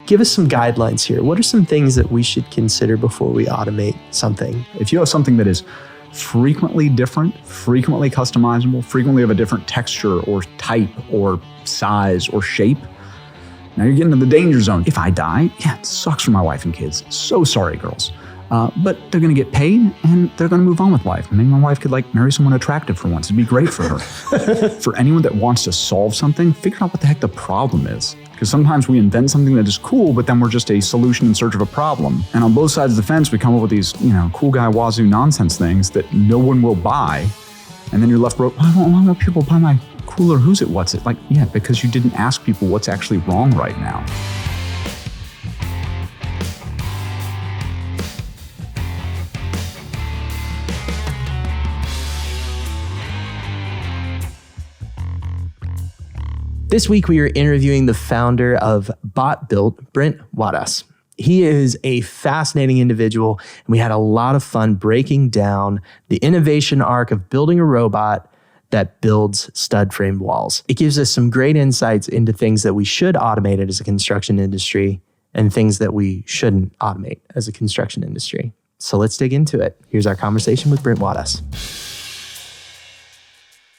give us some guidelines here. What are some things that we should consider before we automate something? If you have something that is frequently different, frequently customizable, frequently of a different texture or type or size or shape, now you're getting to the danger zone. If I die, it sucks for my wife and kids. So sorry, girls. But they're going to get paid and they're going to move on with life. Maybe my wife could marry someone attractive for once. It'd be great for her. For anyone that wants to solve something, figure out what the heck the problem is. Because sometimes we invent something that is cool, but then we're just a solution in search of a problem. And on both sides of the fence, we come up with these, cool guy wazoo nonsense things that no one will buy. And then you're left broke. Why won't people buy my cooler who's it, what's it? Because you didn't ask people what's actually wrong right now. This week, we are interviewing the founder of BotBuilt, Brent Wadas. He is a fascinating individual, and we had a lot of fun breaking down the innovation arc of building a robot that builds stud frame walls. It gives us some great insights into things that we should automate as a construction industry and things that we shouldn't automate as a construction industry. So let's dig into it. Here's our conversation with Brent Wadas.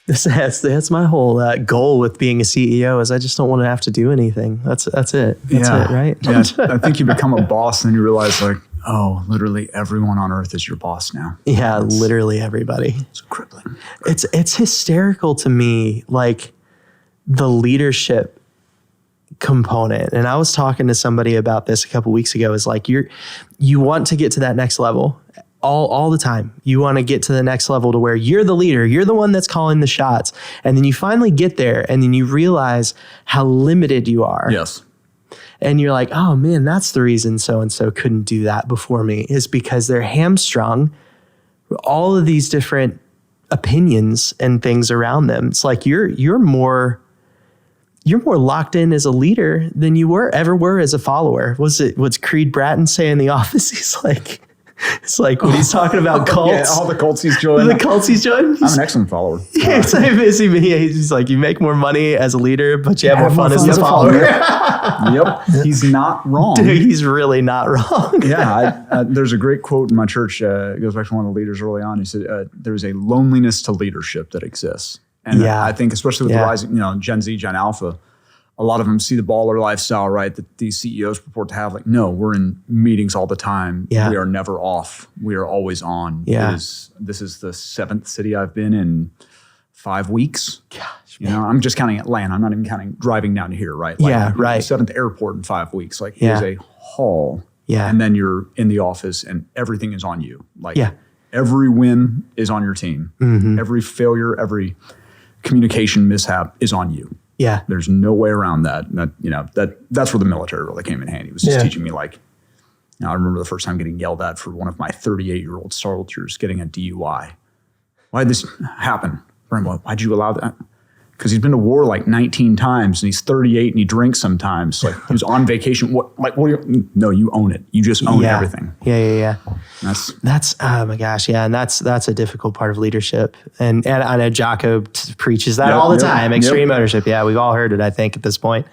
That's my whole goal with being a CEO is I just don't want to have to do anything. That's it. That's it, right? Yeah, I think you become a boss and you realize literally everyone on earth is your boss now. Yeah, literally everybody. It's crippling. It's hysterical to me, the leadership component. And I was talking to somebody about this a couple weeks ago. Is you want to get to that next level. All the time. You want to get to the next level to where you're the leader. You're the one that's calling the shots. And then you finally get there and then you realize how limited you are. Yes. And you're like, oh man, that's the reason so-and-so couldn't do that before me, is because they're hamstrung all of these different opinions and things around them. It's like you're more locked in as a leader than you ever were as a follower. What's Creed Bratton say in The Office? He's like, it's like when he's talking about cults. Yeah, all the cults he's joined. I'm an excellent follower. He's like, you make more money as a leader, but you have more fun as a follower. Yep. He's not wrong. Dude, he's really not wrong. Yeah. There's a great quote in my church. It goes back to one of the leaders early on. He said, there's a loneliness to leadership that exists. And I think especially with the rising, Gen Z, Gen Alpha, a lot of them see the baller lifestyle, right? That these CEOs purport to have. No, we're in meetings all the time. Yeah. We are never off. We are always on. Yeah. This is the 7th city I've been in 5 weeks. Gosh, I'm just counting Atlanta. I'm not even counting driving down to here, right? Right. The 7th airport in 5 weeks. It is a haul. Yeah. And then you're in the office and everything is on you. Every win is on your team. Mm-hmm. Every failure, every communication mishap is on you. Yeah. There's no way around that. That's where the military really came in handy. It was just teaching me I remember the first time getting yelled at for one of my 38-year-old soldiers getting a DUI. Why did this happen? Brent, why'd you allow that? Because he's been to war 19 times and he's 38 and he drinks sometimes. He was on vacation. No, you own it. You just own everything. Yeah. That's oh my gosh. Yeah. And that's a difficult part of leadership. And I know Jocko preaches that all the time. Extreme ownership. Yeah. We've all heard it, I think, at this point.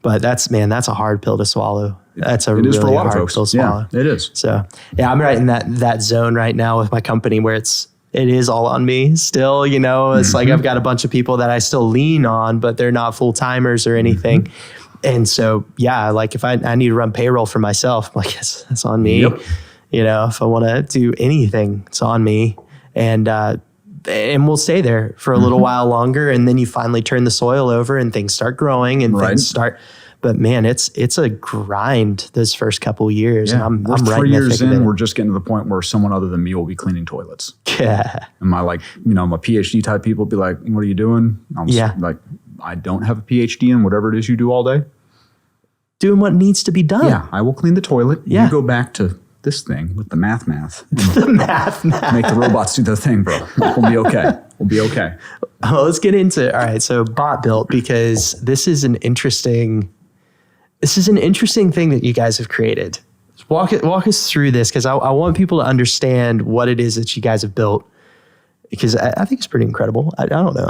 But that's a hard pill to swallow. That's a really hard pill to swallow. Yeah, it is. So I'm right in that zone right now with my company where it is all on me still, it's like I've got a bunch of people that I still lean on, but they're not full timers or anything. Mm-hmm. And so, if I need to run payroll for myself, it's on me. Yep. If I want to do anything, it's on me. And we'll stay there for a little while longer. And then you finally turn the soil over and things start growing and things start. But man, it's a grind those first couple of years. Yeah. And we're I'm 3 years in, we're just getting to the point where someone other than me will be cleaning toilets. Yeah. And my my PhD type people be like, what are you doing? I don't have a PhD in whatever it is you do all day. Doing what needs to be done. Yeah. I will clean the toilet. Yeah. You go back to this thing with the math. The math. Make the robots do their thing, bro. We'll be okay. Well, let's get into it. All right. So BotBuilt, because this is an interesting thing that you guys have created. Walk us through this, because I want people to understand what it is that you guys have built. Because I think it's pretty incredible. I don't know.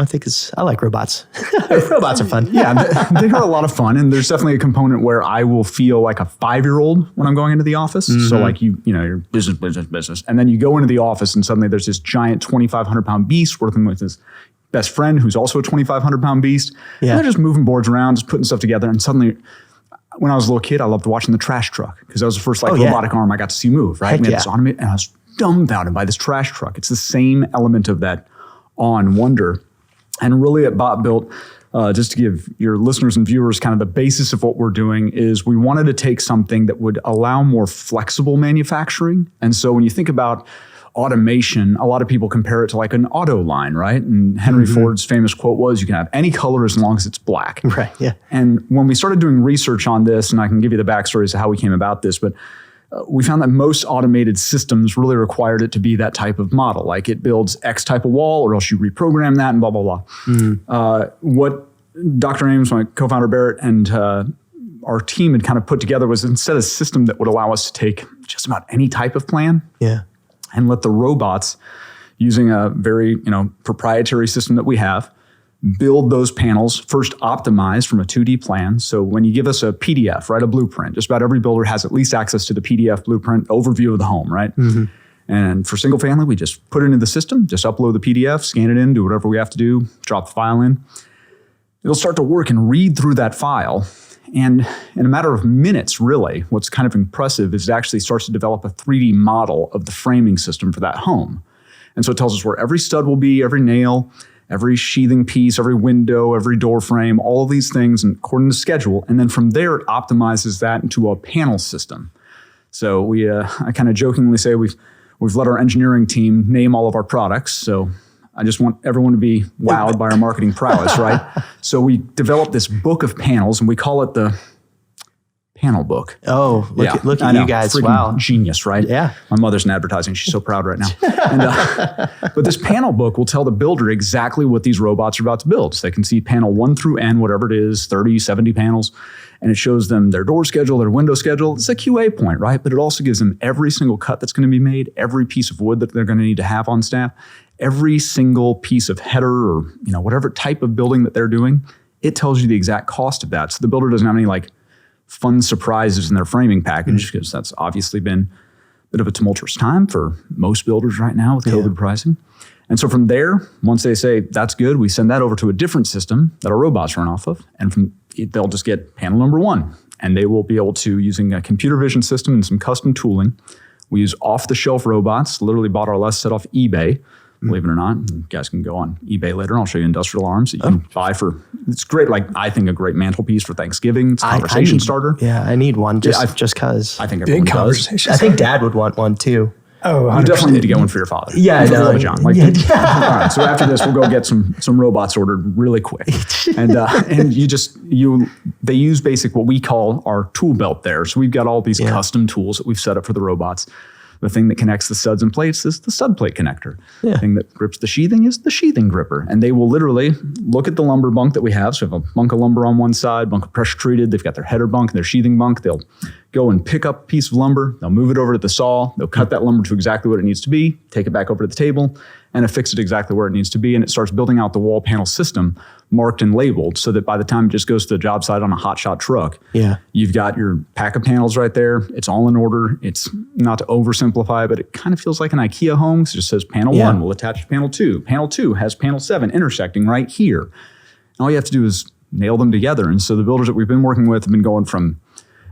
I like robots. Robots are fun. Yeah, they are a lot of fun. And there's definitely a component where I will feel like a 5-year-old when I'm going into the office. So like you know, you're business. And then you go into the office and suddenly there's this giant 2,500 pound beast working with his best friend who's also a 2,500 pound beast. Yeah. And they're just moving boards around, just putting stuff together. And suddenly, when I was a little kid, I loved watching the trash truck because that was the first robotic arm I got to see move, right? We had this automated, and I was dumbfounded by this trash truck. It's the same element of that awe and wonder. And really at BotBuilt, just to give your listeners and viewers kind of the basis of what we're doing is we wanted to take something that would allow more flexible manufacturing. And so when you think about automation, a lot of people compare it to like an auto line, right? And Henry Ford's famous quote was, you can have any color as long as it's black. Right, yeah. And when we started doing research on this, and I can give you the backstory as to how we came about this, but we found that most automated systems really required it to be that type of model. Like it builds X type of wall or else you reprogram that and blah, blah, blah. What Dr. Ames, my co-founder Barrett, and our team had kind of put together was instead a system that would allow us to take just about any type of plan and let the robots, using a very proprietary system that we have, build those panels, first optimized from a 2D plan. So when you give us a PDF, right, a blueprint, just about every builder has at least access to the PDF blueprint overview of the home, right? And for single family, we just put it into the system, just upload the PDF, scan it in, do whatever we have to do, drop the file in. It'll start to work and read through that file. And in a matter of minutes, really, what's kind of impressive is it actually starts to develop a 3D model of the framing system for that home. And so it tells us where every stud will be, every nail, every sheathing piece, every window, every door frame, all of these things according to schedule. And then from there, it optimizes that into a panel system. So I kind of jokingly say we've let our engineering team name all of our products. So I just want everyone to be wowed by our marketing prowess, right? So we developed this book of panels and we call it the panel book. Oh, look at you guys. Freaking wow. Genius, right? Yeah. My mother's in advertising. She's so proud right now. But this panel book will tell the builder exactly what these robots are about to build. So they can see panel 1 through N, whatever it is, 30, 70 panels. And it shows them their door schedule, their window schedule. It's a QA point, right? But it also gives them every single cut that's going to be made, every piece of wood that they're going to need to have on staff, every single piece of header or whatever type of building that they're doing. It tells you the exact cost of that. So the builder doesn't have any fun surprises in their framing package because that's obviously been a bit of a tumultuous time for most builders right now with COVID pricing. And so from there, once they say that's good, we send that over to a different system that our robots run off of. And they'll just get panel number 1. And they will be able to, using a computer vision system and some custom tooling, we use off-the-shelf robots, literally bought our last set off eBay. Believe it or not, you guys can go on eBay later. I'll show you industrial arms that you can buy for. It's great. I think a great mantelpiece for Thanksgiving. It's a conversation starter. Yeah, I need one just because. I think everyone does. I think Dad would want one too. Oh, 100%. You definitely need to get one for your father. Yeah, I know. John. All right, so after this, we'll go get some robots ordered really quick. And they use basic what we call our tool belt there. So we've got all these custom tools that we've set up for the robots. The thing that connects the studs and plates is the stud plate connector. The thing that grips the sheathing is the sheathing gripper. And they will literally look at the lumber bunk that we have. So we have a bunk of lumber on one side, bunk of pressure treated. They've got their header bunk and their sheathing bunk. They'll go and pick up a piece of lumber. They'll move it over to the saw. They'll cut that lumber to exactly what it needs to be, take it back over to the table, and affix it exactly where it needs to be. And it starts building out the wall panel system marked and labeled so that by the time it just goes to the job site on a hotshot truck, you've got your pack of panels right there. It's all in order. It's not to oversimplify, but it kind of feels like an Ikea home. It just says panel 1 will attach to panel 2. Panel 2 has panel 7 intersecting right here. And all you have to do is nail them together. And so the builders that we've been working with have been going from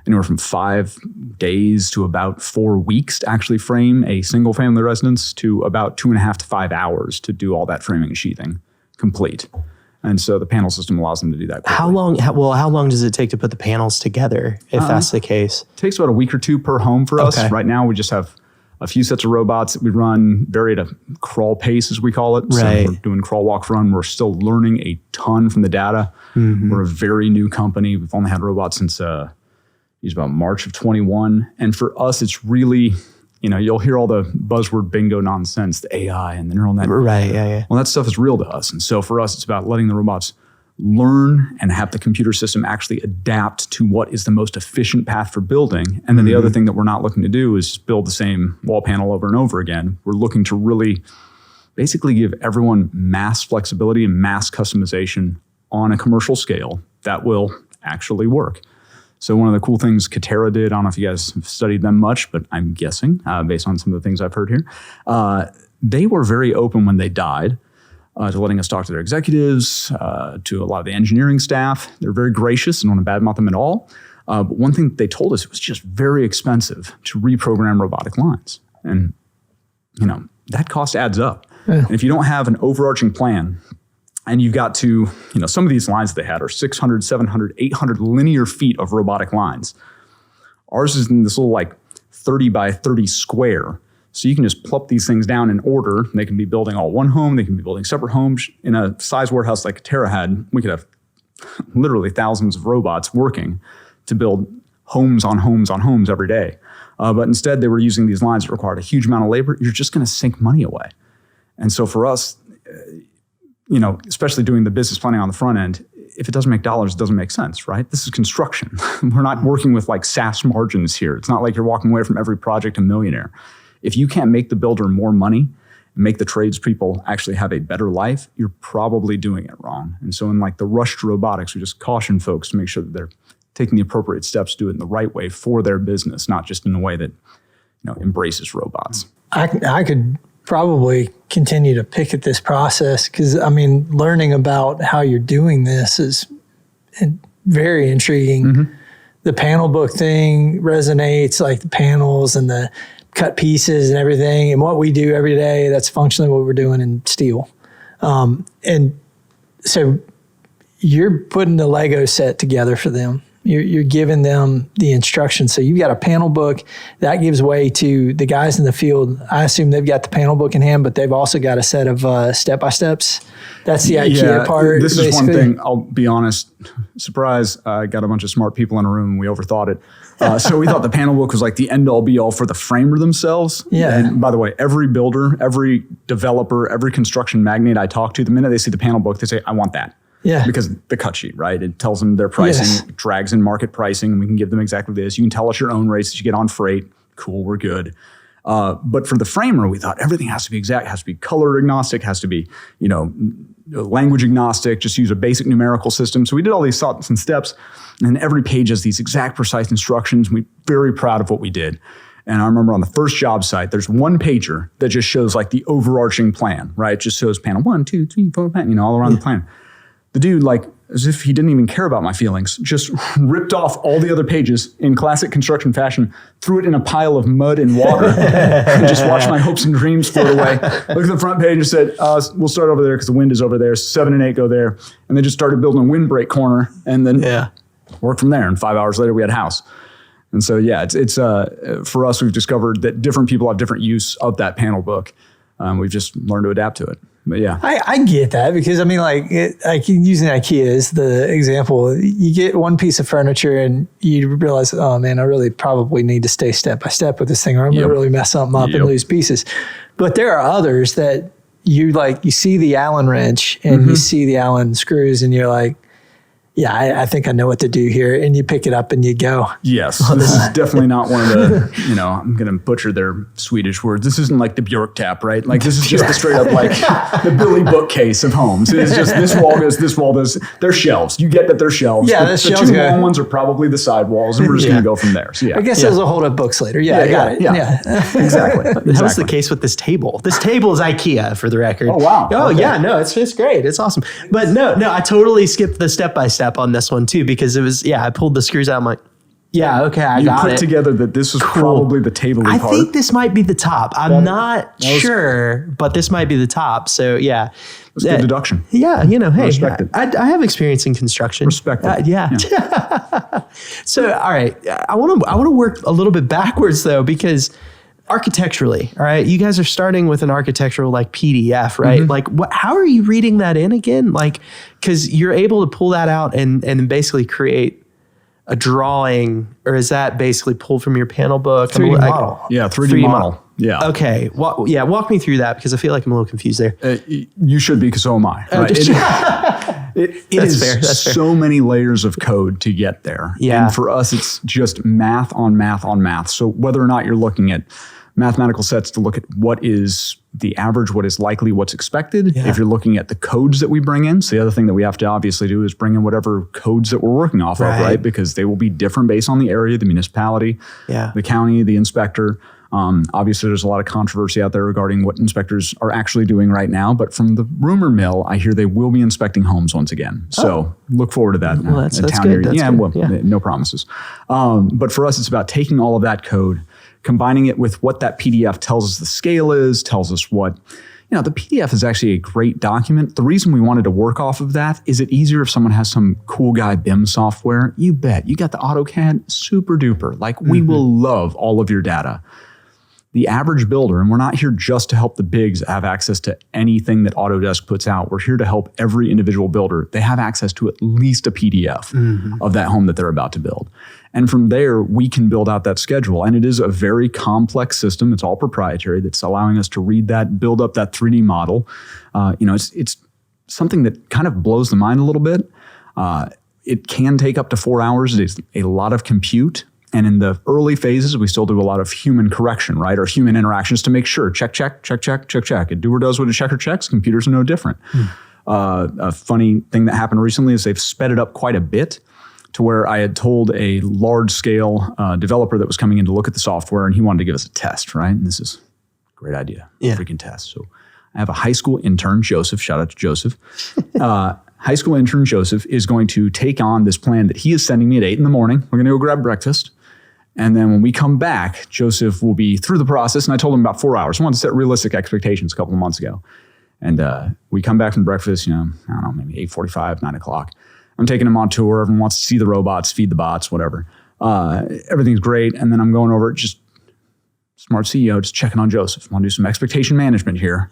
anywhere from 5 days to about 4 weeks to actually frame a single family residence to about 2.5 to 5 hours to do all that framing and sheathing complete. And so the panel system allows them to do that quickly. How long does it take to put the panels together if that's the case? It takes about a week or 2 per home for us. Right now, we just have a few sets of robots that we run very at a crawl pace, as we call it. Right. So we're doing crawl, walk, run. We're still learning a ton from the data. We're a very new company. We've only had robots since about March of 21. And for us, it's really, you'll hear all the buzzword bingo nonsense, the AI and the neural net. Right, yeah. Well, that stuff is real to us. And so for us, it's about letting the robots learn and have the computer system actually adapt to what is the most efficient path for building. And then the other thing that we're not looking to do is just build the same wall panel over and over again. We're looking to really basically give everyone mass flexibility and mass customization on a commercial scale that will actually work. So one of the cool things Katera did, I don't know if you guys have studied them much, but I'm guessing based on some of the things I've heard here, they were very open when they died to letting us talk to their executives, to a lot of the engineering staff. They're very gracious and don't badmouth them at all. But one thing that they told us, it was just very expensive to reprogram robotic lines. And, that cost adds up. Yeah. And if you don't have an overarching plan, and you've got to, some of these lines they had are 600, 700, 800 linear feet of robotic lines. Ours is in this little 30 by 30 square. So you can just plop these things down in order. They can be building all one home. They can be building separate homes. In a size warehouse like Katera had, we could have literally thousands of robots working to build homes on homes on homes every day. But instead, they were using these lines that required a huge amount of labor. You're just going to sink money away. And so for us, especially doing the business planning on the front end, if it doesn't make dollars, it doesn't make sense, right? This is construction. We're not working with SaaS margins here. It's not like you're walking away from every project a millionaire. If you can't make the builder more money, make the tradespeople actually have a better life, you're probably doing it wrong. And so in the rush to robotics, we just caution folks to make sure that they're taking the appropriate steps to do it in the right way for their business, not just in a way that embraces robots. I could probably continue to pick at this process because, learning about how you're doing this is very intriguing. Mm-hmm. The panel book thing resonates, the panels and the cut pieces and everything. And what we do every day, that's functionally what we're doing in steel. And so you're putting the Lego set together for them. You're giving them the instructions. So you've got a panel book that gives way to the guys in the field. I assume they've got the panel book in hand, but they've also got a set of step-by-steps. That's the IKEA part. This is one thing, I'll be honest. Surprise, I got a bunch of smart people in a room and we overthought it. So we thought the panel book was the end-all be-all for the framer themselves. Yeah. And by the way, every builder, every developer, every construction magnate I talk to, the minute they see the panel book, they say, I want that. Yeah. Because the cut sheet, right? It tells them their pricing, drags in market pricing, and we can give them exactly this. You can tell us your own rates that you get on freight. Cool, we're good. But for the framer, we thought everything has to be exact, has to be color agnostic, has to be, language agnostic, just use a basic numerical system. So we did all these thoughts and steps, and every page has these exact, precise instructions. We're very proud of what we did. And I remember on the first job site, there's one pager that just shows the overarching plan, right? It just shows panel 1, 2, 3, 4, all around the plan. The dude, as if he didn't even care about my feelings, just ripped off all the other pages in classic construction fashion, threw it in a pile of mud and water, and just watched my hopes and dreams float away. Looked at the front page and said, we'll start over there because the wind is over there. 7 and 8 go there. And they just started building a windbreak corner and then worked from there. And 5 hours later, we had a house. And so, it's for us, we've discovered that different people have different use of that panel book. We've just learned to adapt to it. But yeah, I get that because using IKEA as the example, you get one piece of furniture and you realize, oh man, I really probably need to stay step by step with this thing, or I'm gonna really mess something up and lose pieces. But there are others that you see the Allen wrench and you see the Allen screws and you're like, yeah, I think I know what to do here. And you pick it up and you go. Yes, this is definitely not one of the, I'm going to butcher their Swedish words. This isn't the Bjork tap, right? This is just the straight up the Billy bookcase of homes. It's just this wall does. They're shelves. You get that they're shelves. Yeah, the two long ones are probably the side walls, and we're just going to go from there. So I guess those will hold up books later. Yeah, I got it. Yeah. Exactly. That was the case with this table. This table is IKEA, for the record. Oh, wow. Oh, okay. Yeah, no, it's great. It's awesome. But no, I totally skipped the step-by-step on this one too, because it was, I pulled the screws out. I'm like, yeah, okay, I got it. You put together that this was probably the table part. I think this might be the top. I'm not sure, but this might be the top. So yeah. That's good deduction. Yeah, hey, I have experience in construction. Respect it. Yeah. So, all right, I want to work a little bit backwards though, because architecturally, all right, you guys are starting with an architectural PDF, right? Mm-hmm. How are you reading that in again? Because you're able to pull that out and basically create a drawing, or is that basically pulled from your panel book? 3D model. Yeah, 3D model. Yeah. Okay. Walk me through that, because I feel like I'm a little confused there. You should be, because so am I. Right? It is fair. So many layers of code to get there. Yeah. And for us, it's just math on math on math. So whether or not you're looking at mathematical sets to look at what is the average, what is likely, what's expected. Yeah. If you're looking at the codes that we bring in, so the other thing that we have to obviously do is bring in whatever codes that we're working off of, right? Because they will be different based on the area, the municipality, the county, the inspector. Obviously, there's a lot of controversy out there regarding what inspectors are actually doing right now. But from the rumor mill, I hear they will be inspecting homes once again. So look forward to that. Well, that's good. No promises. But for us, it's about taking all of that code, combining it with what that PDF tells us the scale is, tells us what, the PDF is actually a great document. The reason we wanted to work off of that, is it easier if someone has some cool guy BIM software? You bet. You got the AutoCAD, super duper. Like we will love all of your data. The average builder, and we're not here just to help the bigs have access to anything that Autodesk puts out. We're here to help every individual builder. They have access to at least a PDF of that home that they're about to build. And from there, we can build out that schedule. And it is a very complex system. It's all proprietary that's allowing us to read that, build up that 3D model. It's something that kind of blows the mind a little bit. It can take up to 4 hours. It's a lot of compute. And in the early phases, we still do a lot of human correction, right? Or human interactions to make sure, check. A doer does what a checker checks. Computers are no different. A funny thing that happened recently is they've sped it up quite a bit to where I had told a large-scale developer that was coming in to look at the software, and he wanted to give us a test, right? And this is a great idea, freaking test. So I have a high school intern, Joseph. Shout out to Joseph. High school intern Joseph is going to take on this plan that he is sending me at 8 in the morning. We're going to go grab breakfast. And then when we come back, Joseph will be through the process. And I told him about 4 hours. I wanted to set realistic expectations a couple of months ago. And we come back from breakfast, I don't know, maybe 8:45, 9 o'clock. I'm taking him on tour. Everyone wants to see the robots, feed the bots, whatever. Everything's great. And then I'm going over, just smart CEO, just checking on Joseph. I want to do some expectation management here.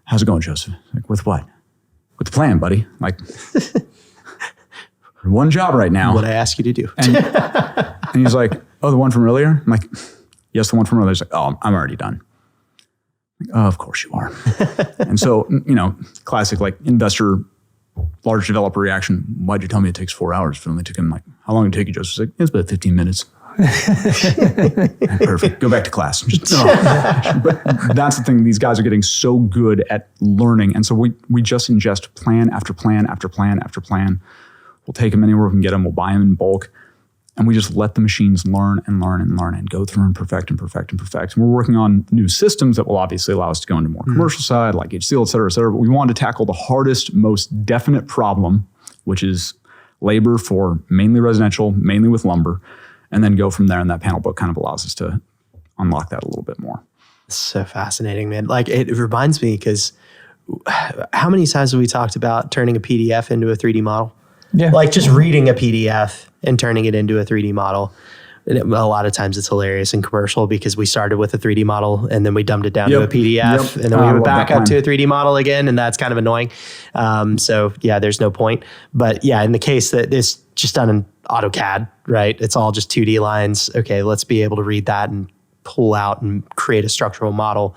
How's it going, Joseph? Like, with what? With the plan, buddy. Like, one job right now. What I ask you to do. And he's like, oh, the one from earlier? I'm like, yes, the one from earlier. He's like, oh, I'm already done. I'm like, oh, of course you are. And so, classic like investor, large developer reaction. Why'd you tell me it takes 4 hours? It only took him how long did it take you, Joseph? He's like, it's about 15 minutes. Perfect. Go back to class. But that's the thing. These guys are getting so good at learning. And so we just ingest plan after plan after plan after plan. We'll take them anywhere we can get them. We'll buy them in bulk. And we just let the machines learn and learn and learn and go through and perfect and perfect and perfect. And we're working on new systems that will obviously allow us to go into more commercial side, like HCL, et cetera, et cetera. But we wanted to tackle the hardest, most definite problem, which is labor for mainly residential, mainly with lumber, and then go from there. And that panel book kind of allows us to unlock that a little bit more. So fascinating, man. Like it reminds me, because how many times have we talked about turning a PDF into a 3D model? Yeah. Like just reading a PDF and turning it into a 3D model. And a lot of times it's hilarious and commercial because we started with a 3D model and then we dumbed it down to a PDF and then we went back up to a 3D model again, and that's kind of annoying. So yeah, there's no point. But yeah, in the case that it's just done in AutoCAD, right? It's all just 2D lines. Okay, let's be able to read that and pull out and create a structural model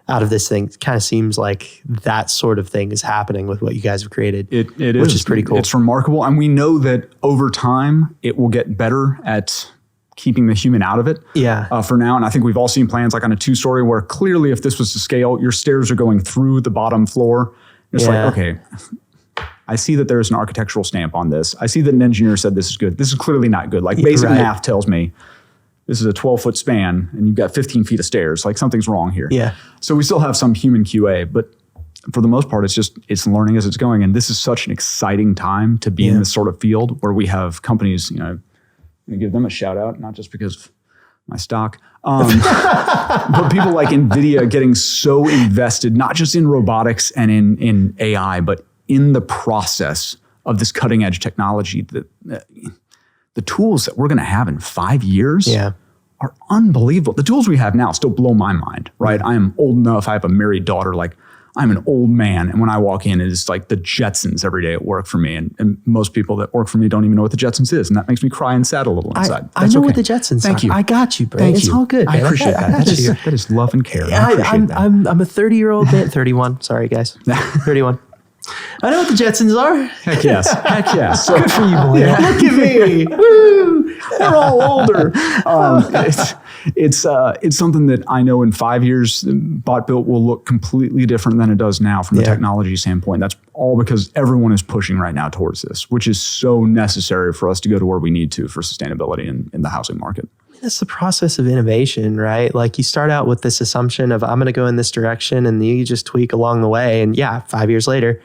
out of this thing. It kind of seems like that sort of thing is happening with what you guys have created. It which is pretty cool. It's remarkable. And we know that over time, it will get better at keeping the human out of it for now. And I think we've all seen plans like on a 2-story where clearly if this was to scale, your stairs are going through the bottom floor. It's like, okay, I see that there's an architectural stamp on this. I see that an engineer said this is good. This is clearly not good. Like basic math tells me this is a 12-foot span and you've got 15 feet of stairs. Like something's wrong here. Yeah. So we still have some human QA, but for the most part, it's learning as it's going. And this is such an exciting time to be in this sort of field where we have companies, I'm going to give them a shout out, not just because of my stock, but people like NVIDIA getting so invested, not just in robotics and in AI, but in the process of this cutting edge technology. The tools that we're going to have in 5 years are unbelievable. The tools we have now still blow my mind, right? I am old enough. I have a married daughter. Like I'm an old man. And when I walk in, it's like the Jetsons every day at work for me. And most people that work for me don't even know what the Jetsons is. And that makes me cry and sad a little inside. I know what the Jetsons are. Thank you. I got you, Brent. It's all good, man. I appreciate that. That is love and care. I appreciate that. I'm a 30-year-old man. 31. Sorry, guys. 31. I know what the Jetsons are. Heck yes. Heck yes. So, good for you, boy. Look at me. Woo. We're all older. it's something that I know in 5 years, BotBuilt will look completely different than it does now from a technology standpoint. That's all because everyone is pushing right now towards this, which is so necessary for us to go to where we need to for sustainability in the housing market. That's the process of innovation, right? Like you start out with this assumption of I'm going to go in this direction and you just tweak along the way. And 5 years later,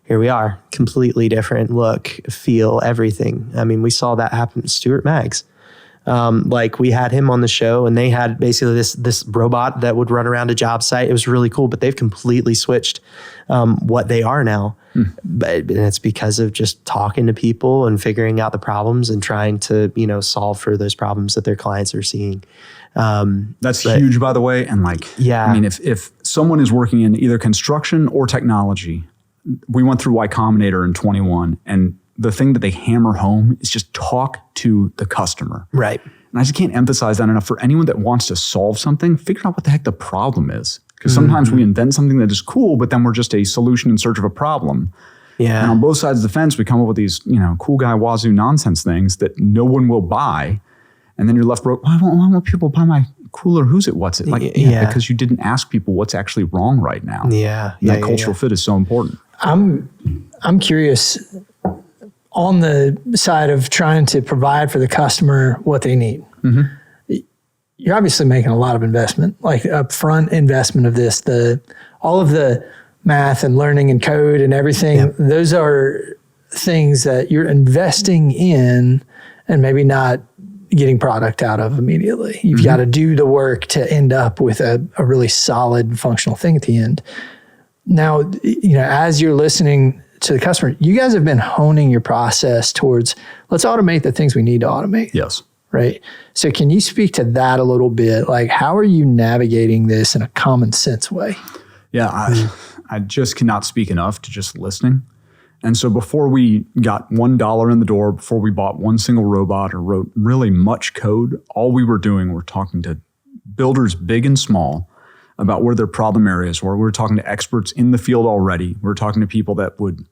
here we are, completely different look, feel, everything. I mean, we saw that happen to Stuart Maggs. Like we had him on the show and they had basically this robot that would run around a job site. It was really cool, but they've completely switched what they are now. But it's because of just talking to people and figuring out the problems and trying to, solve for those problems that their clients are seeing. That's huge, by the way. And I mean, if someone is working in either construction or technology, we went through Y Combinator in 21, and the thing that they hammer home is just talk to the customer. Right. And I just can't emphasize that enough. For anyone that wants to solve something, figure out what the heck the problem is. Because sometimes we invent something that is cool, but then we're just a solution in search of a problem. Yeah. And on both sides of the fence, we come up with these, cool guy wazoo nonsense things that no one will buy. And then you're left broke. Why won't people buy my cooler? Who's it? What's it? Because you didn't ask people what's actually wrong right now. Yeah. And that cultural fit is so important. I'm curious on the side of trying to provide for the customer what they need. You're obviously making a lot of investment, like upfront investment of this, all of the math and learning and code and everything. Yep. Those are things that you're investing in and maybe not getting product out of immediately. You've got to do the work to end up with a really solid functional thing at the end. Now, as you're listening to the customer, you guys have been honing your process towards let's automate the things we need to automate. Yes. Right. So can you speak to that a little bit? Like, how are you navigating this in a common sense way? Yeah, I just cannot speak enough to just listening. And so before we got $1 in the door, before we bought one single robot or wrote really much code, all we were doing were talking to builders big and small about where their problem areas were. We were talking to experts in the field already. We were talking to people that would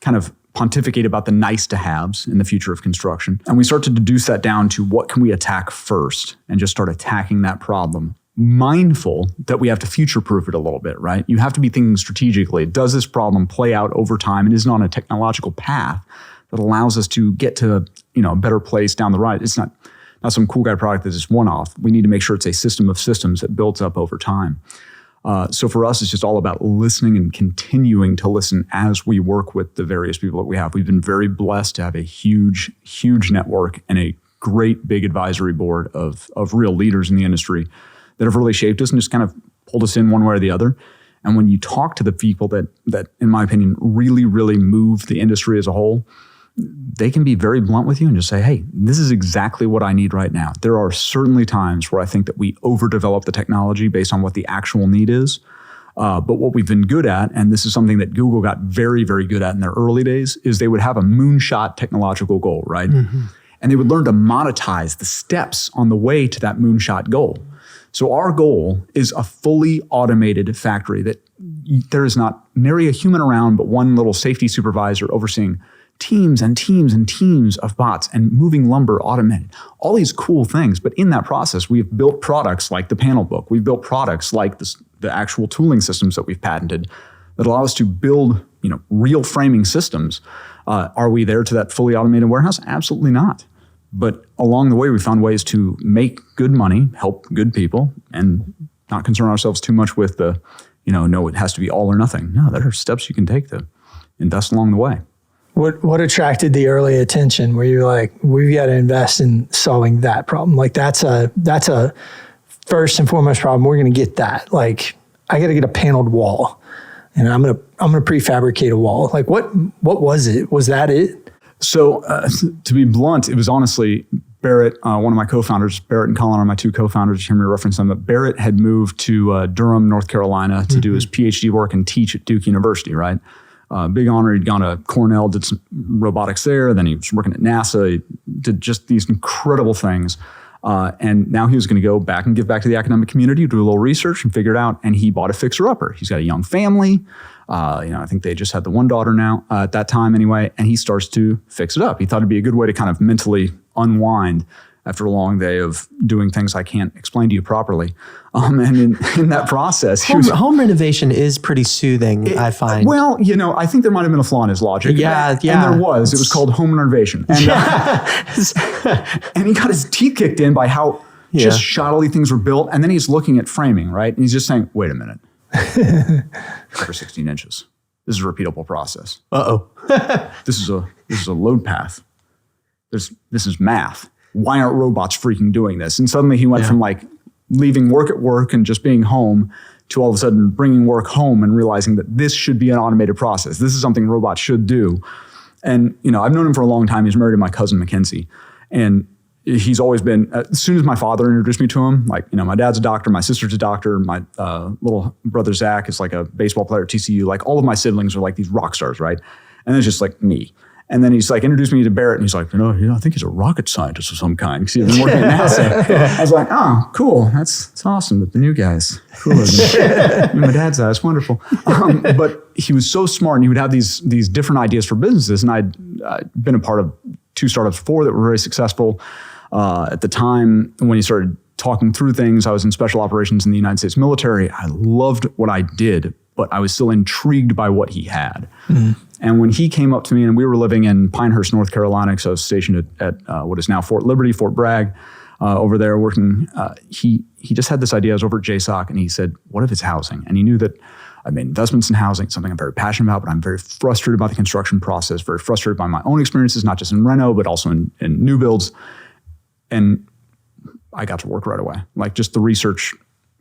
kind of pontificate about the nice to haves in the future of construction. And we start to deduce that down to what can we attack first and just start attacking that problem. Mindful that we have to future-proof it a little bit, right? You have to be thinking strategically. Does this problem play out over time and is it on a technological path that allows us to get to a better place down the road? It's not some cool guy product that is one-off. We need to make sure it's a system of systems that builds up over time. So for us, it's just all about listening and continuing to listen as we work with the various people that we have. We've been very blessed to have a huge, huge network and a great big advisory board of real leaders in the industry that have really shaped us and just kind of pulled us in one way or the other. And when you talk to the people that in my opinion, really, really move the industry as a whole, they can be very blunt with you and just say, hey, this is exactly what I need right now. There are certainly times where I think that we overdevelop the technology based on what the actual need is. But what we've been good at, and this is something that Google got very, very good at in their early days, is they would have a moonshot technological goal, right? And they would learn to monetize the steps on the way to that moonshot goal. So our goal is a fully automated factory that there is not nary a human around, but one little safety supervisor overseeing teams and teams and teams of bots and moving lumber automated, all these cool things. But in that process, we've built products like the panel book. We've built products like the actual tooling systems that we've patented that allow us to build, real framing systems. Are we there to that fully automated warehouse? Absolutely not. But along the way, we found ways to make good money, help good people, and not concern ourselves too much with the, no, it has to be all or nothing. No, there are steps you can take to invest along the way. What attracted the early attention where you're like, we've got to invest in solving that problem? Like that's a first and foremost problem. We're going to get that. Like I got to get a paneled wall and I'm going to prefabricate a wall. Like what was it? Was that it? So to be blunt, it was honestly Barrett, one of my co-founders. Barrett and Colin are my two co-founders. You hear me reference them, but Barrett had moved to Durham, North Carolina to do his PhD work and teach at Duke University, right? Big honor. He'd gone to Cornell, did some robotics there. Then he was working at NASA. He did just these incredible things. And now he was going to go back and give back to the academic community, do a little research and figure it out. And he bought a fixer-upper. He's got a young family. I think they just had the one daughter now at that time anyway. And he starts to fix it up. He thought it'd be a good way to kind of mentally unwind after a long day of doing things I can't explain to you properly. And in that process, home renovation is pretty soothing, I find. Well, I think there might have been a flaw in his logic. Yeah. And there was. It was called home renovation. And, and he got his teeth kicked in by how just shoddily things were built. And then he's looking at framing, right? And he's just saying, wait a minute. For 16 inches. This is a repeatable process. Uh-oh. This is a load path. This is math. Why aren't robots freaking doing this? And suddenly he went from like leaving work at work and just being home to all of a sudden bringing work home and realizing that this should be an automated process. This is something robots should do. And, I've known him for a long time. He's married to my cousin, Mackenzie. And he's always been, as soon as my father introduced me to him, like, my dad's a doctor, my sister's a doctor, my little brother, Zach, is like a baseball player at TCU. Like all of my siblings are like these rock stars, right? And it's just like me. And then he's like introduced me to Barrett, and he's like, I think he's a rocket scientist of some kind. Because he's been working at NASA. I was like, oh, cool. That's awesome. But the new guy's cooler than my dad's. That's wonderful. But he was so smart, and he would have these different ideas for businesses. And I'd been a part of 2 startups before that were very successful. At the time when he started talking through things, I was in special operations in the United States military. I loved what I did, but I was still intrigued by what he had. Mm-hmm. And when he came up to me, and we were living in Pinehurst, North Carolina, because I was stationed at what is now Fort Liberty, Fort Bragg, over there working, he just had this idea. I was over at JSOC, and he said, what if it's housing? And he knew that I made investments in housing, something I'm very passionate about, but I'm very frustrated about the construction process, very frustrated by my own experiences, not just in reno, but also in new builds. And I got to work right away. Like just the research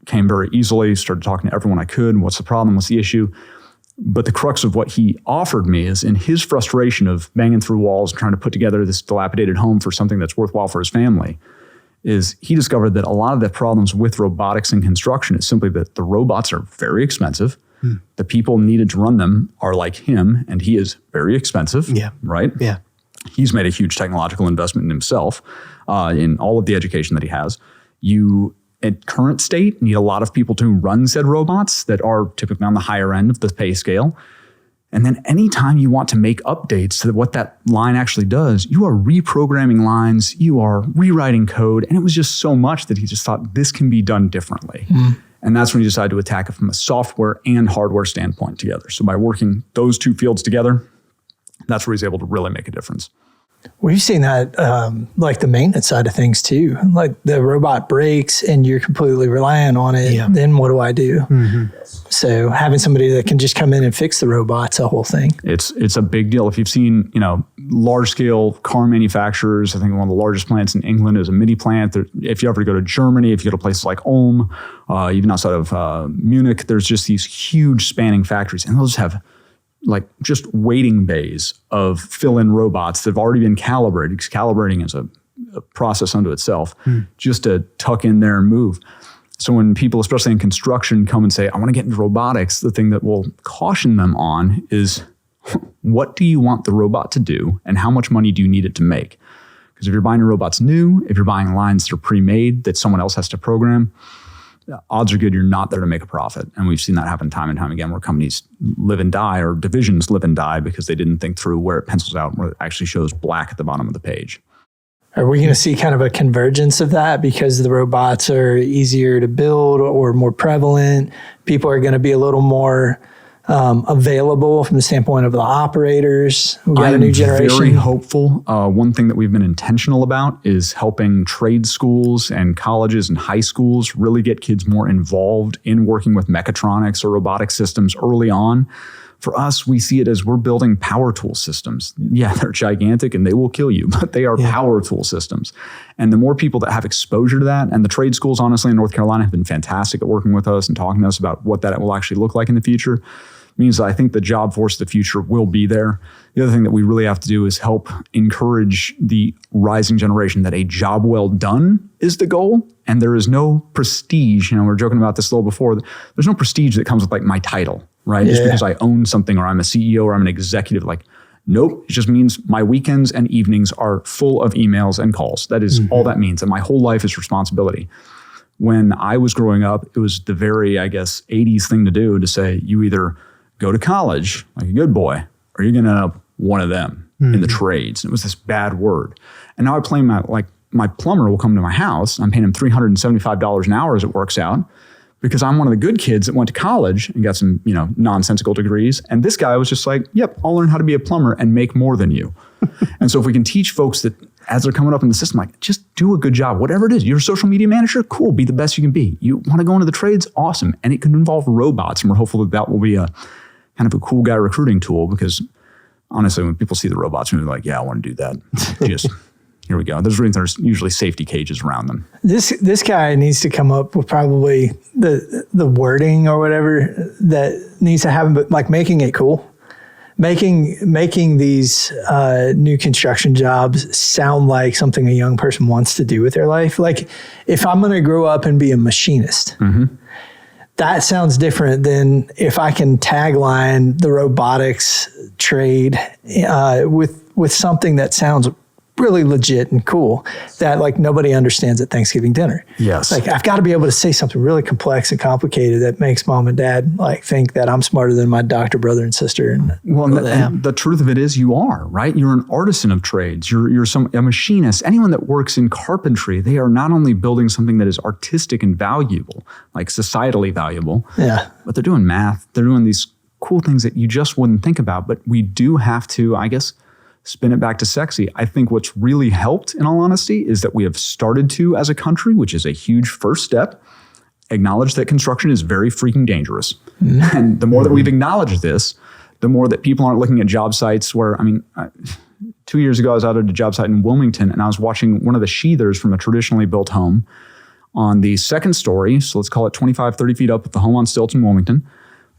came very easily, started talking to everyone I could. What's the problem? What's the issue? But the crux of what he offered me is in his frustration of banging through walls, trying to put together this dilapidated home for something that's worthwhile for his family, is he discovered that a lot of the problems with robotics in construction is simply that the robots are very expensive. The people needed to run them are like him, and he is very expensive, right? Yeah. He's made a huge technological investment in himself, in all of the education that he has. You, at current state, need a lot of people to run said robots that are typically on the higher end of the pay scale. And then anytime you want to make updates to what that line actually does, you are reprogramming lines, you are rewriting code. And it was just so much that he just thought this can be done differently. And that's when he decided to attack it from a software and hardware standpoint together. So by working those 2 fields together, that's where he's able to really make a difference. We've seen that, like the maintenance side of things too. Like the robot breaks and you're completely relying on it. Then what do I do? So having somebody that can just come in and fix the robot's a whole thing. It's a big deal. If you've seen, large scale car manufacturers, I think one of the largest plants in England is a mini plant. If you ever go to Germany, if you go to places like Ulm, even outside of Munich, there's just these huge spanning factories, and those have like just waiting bays of fill-in robots that have already been calibrated, because calibrating is a process unto itself, just to tuck in there and move. So when people, especially in construction, come and say, I want to get into robotics, the thing that we'll caution them on is, what do you want the robot to do, and how much money do you need it to make? Because if you're buying your robots new, if you're buying lines that are pre-made that someone else has to program, odds are good you're not there to make a profit. And we've seen that happen time and time again, where companies live and die, or divisions live and die, because they didn't think through where it pencils out, where it actually shows black at the bottom of the page. Are we going to see kind of a convergence of that because the robots are easier to build or more prevalent? People are going to be a little more available from the standpoint of the operators. We got a new generation. I'm very hopeful. One thing that we've been intentional about is helping trade schools and colleges and high schools really get kids more involved in working with mechatronics or robotic systems early on. For us, we see it as we're building power tool systems. Yeah, they're gigantic and they will kill you, but they are power tool systems. And the more people that have exposure to that, and the trade schools, honestly, in North Carolina have been fantastic at working with us and talking to us about what that will actually look like in the future, means that I think the job force of the future will be there. The other thing that we really have to do is help encourage the rising generation that a job well done is the goal. And there is no prestige. We were joking about this a little before. There's no prestige that comes with like my title, right? Just because I own something, or I'm a CEO, or I'm an executive. Like, nope, it just means my weekends and evenings are full of emails and calls. That is all that means. And my whole life is responsibility. When I was growing up, it was the very, 80s thing to do, to say, you either go to college like a good boy, or you're going to end up one of them in the trades. And it was this bad word. And now I play my plumber will come to my house. I'm paying him $375 an hour as it works out, because I'm one of the good kids that went to college and got some, nonsensical degrees. And this guy was just like, yep, I'll learn how to be a plumber and make more than you. And so if we can teach folks that as they're coming up in the system, like, just do a good job, whatever it is. You're a social media manager? Cool, be the best you can be. You want to go into the trades? Awesome. And it can involve robots. And we're hopeful that will be a kind of a cool guy recruiting tool, because honestly, when people see the robots, they're like, yeah, I want to do that. Just, here we go. There's usually safety cages around them. This guy needs to come up with probably the wording or whatever that needs to happen, but like making it cool. Making these new construction jobs sound like something a young person wants to do with their life. Like, if I'm going to grow up and be a machinist, that sounds different than if I can tagline the robotics trade with something that sounds really legit and cool, that like nobody understands at Thanksgiving dinner. Yes. Like, I've got to be able to say something really complex and complicated that makes mom and dad like think that I'm smarter than my doctor brother and sister. And the truth of it is, you are, right? You're an artisan of trades. You're a machinist. Anyone that works in carpentry, they are not only building something that is artistic and valuable, like societally valuable, but they're doing math. They're doing these cool things that you just wouldn't think about. But we do have to, I guess, spin it back to sexy. I think what's really helped, in all honesty, is that we have started to, as a country, which is a huge first step, acknowledge that construction is very freaking dangerous. And the more that we've acknowledged this, the more that people aren't looking at job sites where, 2 years ago, I was out at a job site in Wilmington, and I was watching one of the sheathers from a traditionally built home on the second story, so let's call it 25, 30 feet up with the home on stilts in Wilmington,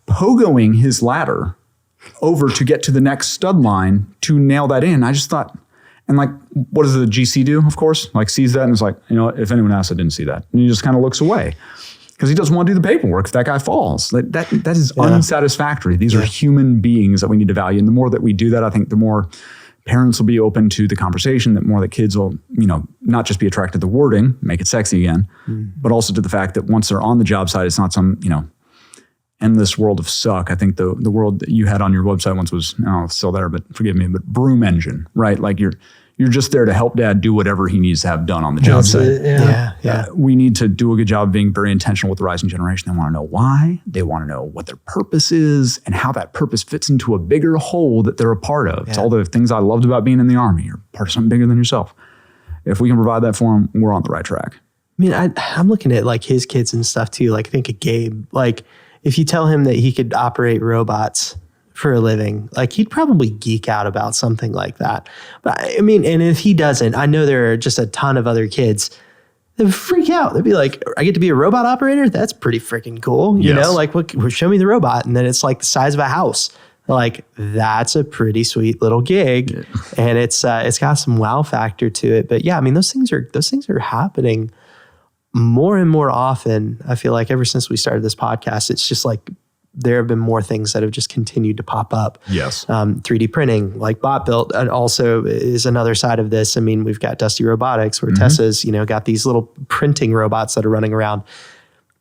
pogoing his ladder over to get to the next stud line to nail that in. I just thought, and like, what does the GC do? Of course, like, sees that and is like, if anyone asks, I didn't see that. And he just kind of looks away because he doesn't want to do the paperwork if that guy falls. That is unsatisfactory. These are human beings that we need to value. And the more that we do that, I think the more parents will be open to the conversation, the more that kids will, not just be attracted to the wording, make it sexy again, but also to the fact that once they're on the job site, it's not some, endless world of suck. I think the world that you had on your website once was, it's still there, but forgive me, but broom engine, right? Like, you're just there to help dad do whatever he needs to have done on the job site. We need to do a good job of being very intentional with the rising generation. They want to know why. They want to know what their purpose is and how that purpose fits into a bigger whole that they're a part of. It's all the things I loved about being in the Army. You're part of something bigger than yourself. If we can provide that for them, we're on the right track. I'm looking at like his kids and stuff too. Like, think of Gabe. Like, if you tell him that he could operate robots for a living, like, he'd probably geek out about something like that. But and if he doesn't, I know there are just a ton of other kids that would freak out. They'd be like, I get to be a robot operator? That's pretty freaking cool. You know, like, show me the robot. And then it's like the size of a house. Like, that's a pretty sweet little gig. And it's got some wow factor to it. But yeah, those things are happening more and more often. I feel like ever since we started this podcast, it's just like there have been more things that have just continued to pop up. Yes. 3D printing, like BotBuilt, also is another side of this. We've got Dusty Robotics, where Tessa's, got these little printing robots that are running around.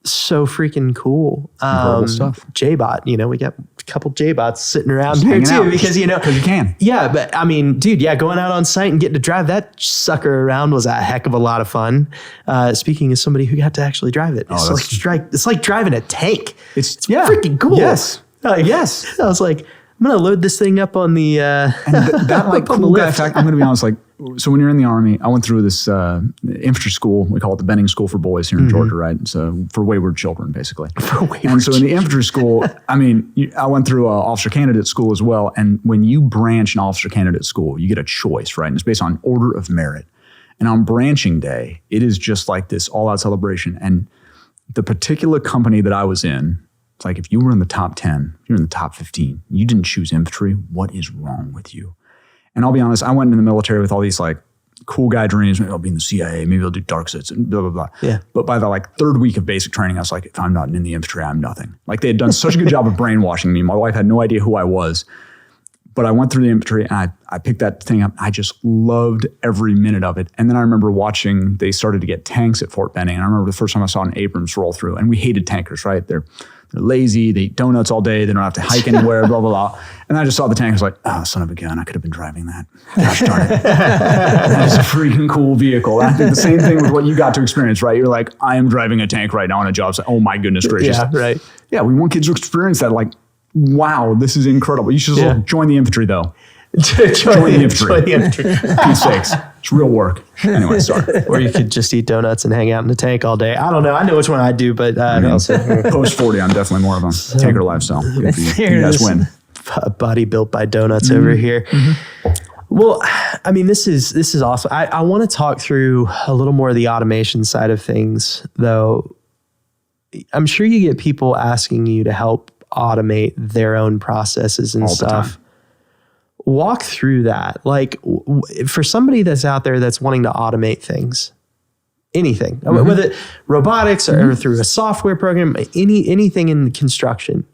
So freaking cool. Incredible stuff. J-Bot, we got a couple J-Bots sitting around here too, because you can. Yeah, but dude, going out on site and getting to drive that sucker around was a heck of a lot of fun. Speaking as somebody who got to actually drive it, it's like driving a tank. It's freaking cool. Yes. Yes. I was like, I'm going to load this thing up on the and that like cool guy fact, I'm going to be honest, like, so when you're in the Army, I went through this infantry school. We call it the Benning School for Boys here in Georgia, right? So for wayward children, basically. And so in the infantry school, I went through officer candidate school as well. And when you branch an officer candidate school, you get a choice, right? And it's based on order of merit. And on branching day, it is just like this all-out celebration. And the particular company that I was in, it's like, if you were in the top 10, if you're in the top 15, you didn't choose infantry, what is wrong with you? And I'll be honest, I went into the military with all these like cool guy dreams. Maybe I'll be in the CIA, maybe I'll do dark sits and blah, blah, blah. Yeah. But by the third week of basic training, I was like, if I'm not in the infantry, I'm nothing. Like, they had done such a good job of brainwashing me. My wife had no idea who I was. But I went through the inventory and I picked that thing up. I just loved every minute of it. And then I remember watching, they started to get tanks at Fort Benning. And I remember the first time I saw an Abrams roll through, and we hated tankers, right? They're lazy, they eat donuts all day, they don't have to hike anywhere, blah, blah, blah. And I just saw the tank, I was like, oh, son of a gun, I could have been driving that. Gosh darn it. That is a freaking cool vehicle. And I think the same thing with what you got to experience, right? You're like, I am driving a tank right now on a job site. Oh my goodness gracious. Yeah, right. Yeah, we want kids to experience that, like, wow, this is incredible. You should join the infantry though. Join the infantry. Peace sakes. It's real work. Anyway, sorry. Or you could just eat donuts and hang out in the tank all day. I don't know. I know which one I do, but post 40, I'm definitely more of a tanker lifestyle. Good for you. You guys win. Body built by donuts over here. Mm-hmm. Well, I mean, this is awesome. I want to talk through a little more of the automation side of things, though. I'm sure you get people asking you to help automate their own processes and all stuff. Walk through that. Like for somebody that's out there that's wanting to automate things, anything, whether robotics or through a software program, anything in construction.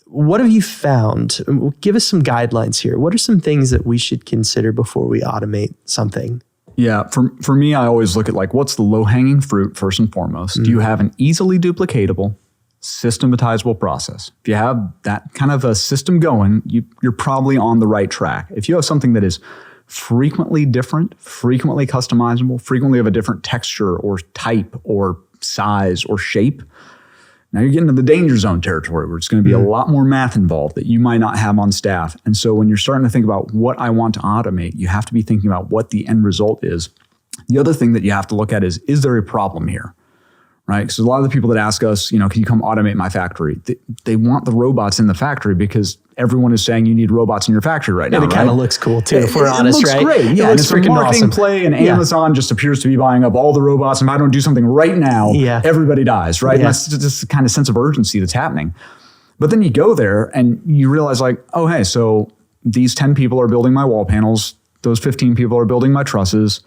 What have you found? Give us some guidelines here. What are some things that we should consider before we automate something? Yeah, for me, I always look at like, what's the low-hanging fruit first and foremost? Do you have an easily duplicatable, systematizable process? If you have that kind of a system going, you're probably on the right track. If you have something that is frequently different, frequently customizable, frequently of a different texture or type or size or shape, now you're getting to the danger zone territory where it's going to be a lot more math involved that you might not have on staff. And so when you're starting to think about what I want to automate, you have to be thinking about what the end result is. The other thing that you have to look at is there a problem here? Right? Because a lot of the people that ask us, can you come automate my factory? They want the robots in the factory because everyone is saying you need robots in your factory right now. And it kind of looks cool too, if we're honest, right? It looks great. Yeah, it's a marketing awesome play, and Amazon just appears to be buying up all the robots. And if I don't do something right now, everybody dies, right? And that's just the kind of sense of urgency that's happening. But then you go there and you realize like, oh, hey, so these 10 people are building my wall panels. Those 15 people are building my trusses.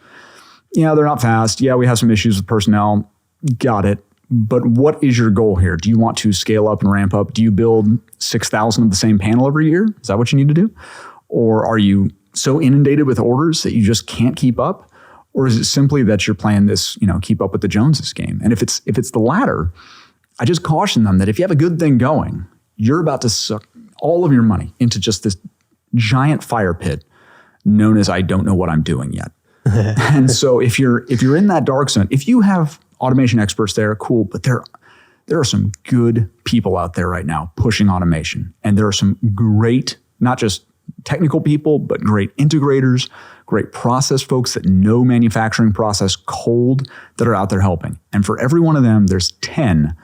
Yeah, they're not fast. Yeah, we have some issues with personnel. Got it. But what is your goal here? Do you want to scale up and ramp up? Do you build 6,000 of the same panel every year? Is that what you need to do? Or are you so inundated with orders that you just can't keep up? Or is it simply that you're playing this, keep up with the Joneses game? And if it's the latter, I just caution them that if you have a good thing going, you're about to suck all of your money into just this giant fire pit known as I don't know what I'm doing yet. And so if you're in that dark zone, if you have automation experts there, cool, but there are some good people out there right now pushing automation. And there are some great, not just technical people, but great integrators, great process folks that know manufacturing process cold that are out there helping. And for every one of them, there's 10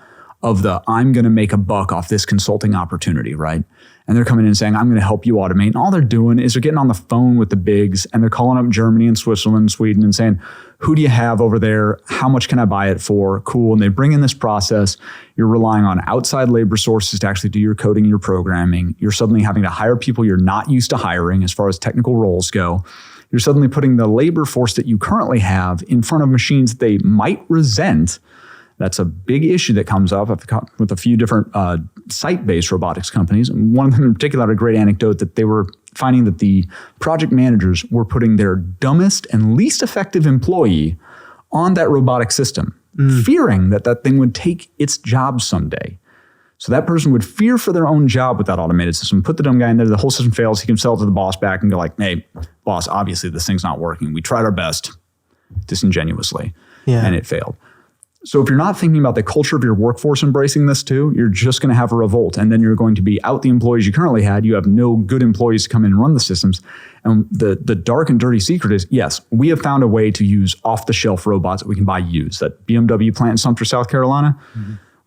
of the I'm going to make a buck off this consulting opportunity, right? And they're coming in and saying, I'm going to help you automate. And all they're doing is they're getting on the phone with the bigs and they're calling up Germany and Switzerland, Sweden and saying, who do you have over there? How much can I buy it for? Cool. And they bring in this process. You're relying on outside labor sources to actually do your coding and your programming. You're suddenly having to hire people you're not used to hiring as far as technical roles go. You're suddenly putting the labor force that you currently have in front of machines that they might resent. That's a big issue that comes up with a few different site-based robotics companies. And one of them in particular had a great anecdote that they were finding that the project managers were putting their dumbest and least effective employee on that robotic system, fearing that that thing would take its job someday. So that person would fear for their own job with that automated system, put the dumb guy in there, the whole system fails, he can sell it to the boss back and go like, hey, boss, obviously this thing's not working. We tried our best disingenuously and it failed. So if you're not thinking about the culture of your workforce embracing this too, you're just going to have a revolt. And then you're going to be out the employees you currently had. You have no good employees to come in and run the systems. And the dark and dirty secret is, yes, we have found a way to use off-the-shelf robots that we can buy used. That BMW plant in Sumter, South Carolina,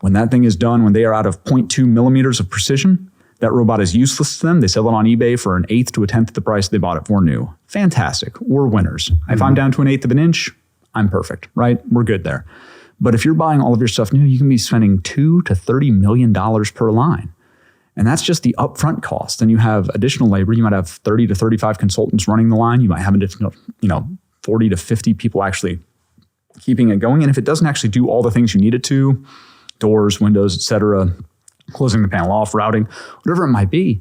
when that thing is done, when they are out of 0.2 millimeters of precision, that robot is useless to them. They sell it on eBay for 1/8 to 1/10 of the price they bought it for new. Fantastic. We're winners. If I'm down to 1/8 of an inch, I'm perfect, right? We're good there. But if you're buying all of your stuff new, you can be spending $2 to $30 million per line. And that's just the upfront cost. And you have additional labor. You might have 30 to 35 consultants running the line. You might have additional, 40 to 50 people actually keeping it going. And if it doesn't actually do all the things you need it to, doors, windows, et cetera, closing the panel off, routing, whatever it might be,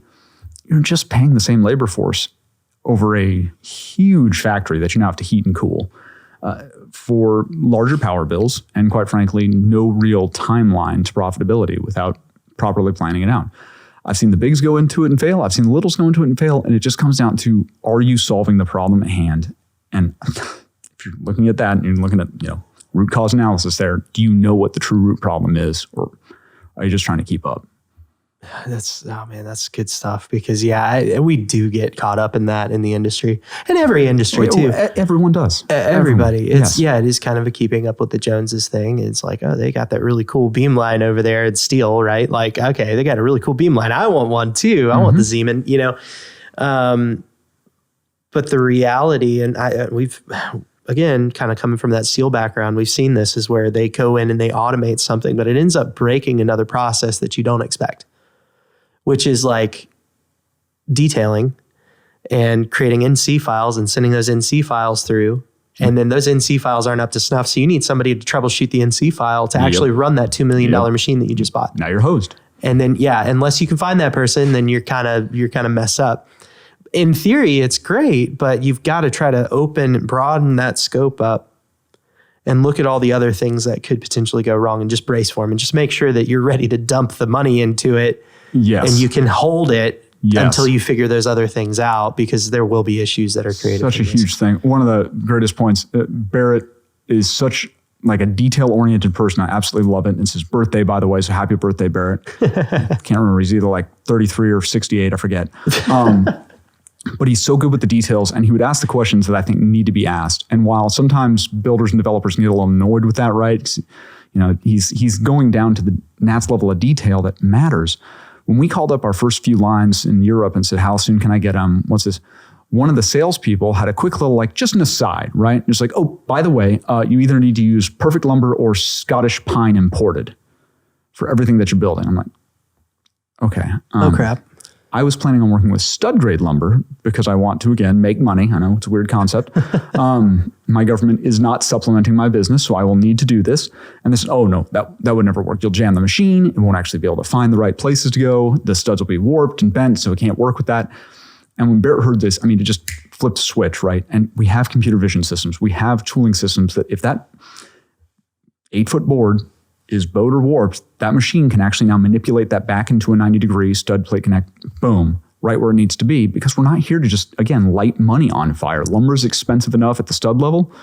you're just paying the same labor force over a huge factory that you now have to heat and cool for larger power bills and, quite frankly, no real timeline to profitability without properly planning it out. I've seen the bigs go into it and fail. I've seen the littles go into it and fail. And it just comes down to, are you solving the problem at hand? And if you're looking at that and you're looking at, root cause analysis there, do you know what the true root problem is? Or are you just trying to keep up? That's good stuff, because we do get caught up in that in the industry, and every industry too. Everyone does. Everybody. It is kind of a keeping up with the Joneses thing. It's like, oh, they got that really cool beam line over there. It's steel, right? Like, okay, they got a really cool beam line. I want one too. I want the Zeman, but the reality, and we've, again, kind of coming from that steel background, we've seen this, is where they go in and they automate something, but it ends up breaking another process that you don't expect, which is like detailing and creating NC files and sending those NC files through. And then those NC files aren't up to snuff. So you need somebody to troubleshoot the NC file to actually run that $2 million machine that you just bought. Now you're hosed. And then, unless you can find that person, then you're kind of messed up. In theory, it's great, but you've got to try to broaden that scope up and look at all the other things that could potentially go wrong, and just brace for them, and just make sure that you're ready to dump the money into it. Yes. And you can hold it until you figure those other things out, because there will be issues that are created. Such a huge thing. One of the greatest points, Barrett is such like a detail-oriented person. I absolutely love it. It's his birthday, by the way, so happy birthday, Barrett. Can't remember. He's either like 33 or 68, I forget. But he's so good with the details, and he would ask the questions that I think need to be asked. And while sometimes builders and developers can get a little annoyed with that, right? He's going down to the Nat's level of detail that matters. When we called up our first few lines in Europe and said, how soon can I get what's this? One of the salespeople had a quick little, just an aside, right? Just like, oh, by the way, you either need to use perfect lumber or Scottish pine imported for everything that you're building. I'm like, okay. Oh, crap. I was planning on working with stud grade lumber because I want to, again, make money. I know it's a weird concept. My government is not supplementing my business, so I will need to do this. And they said, oh no, that would never work. You'll jam the machine. It won't actually be able to find the right places to go. The studs will be warped and bent, so it can't work with that. And when Barrett heard this, it just flipped a switch, right? And we have computer vision systems. We have tooling systems that if that 8-foot board is bowed or warped, that machine can actually now manipulate that back into a 90-degree stud plate connect, boom, right where it needs to be, because we're not here to just, again, light money on fire. Lumber is expensive enough at the stud level.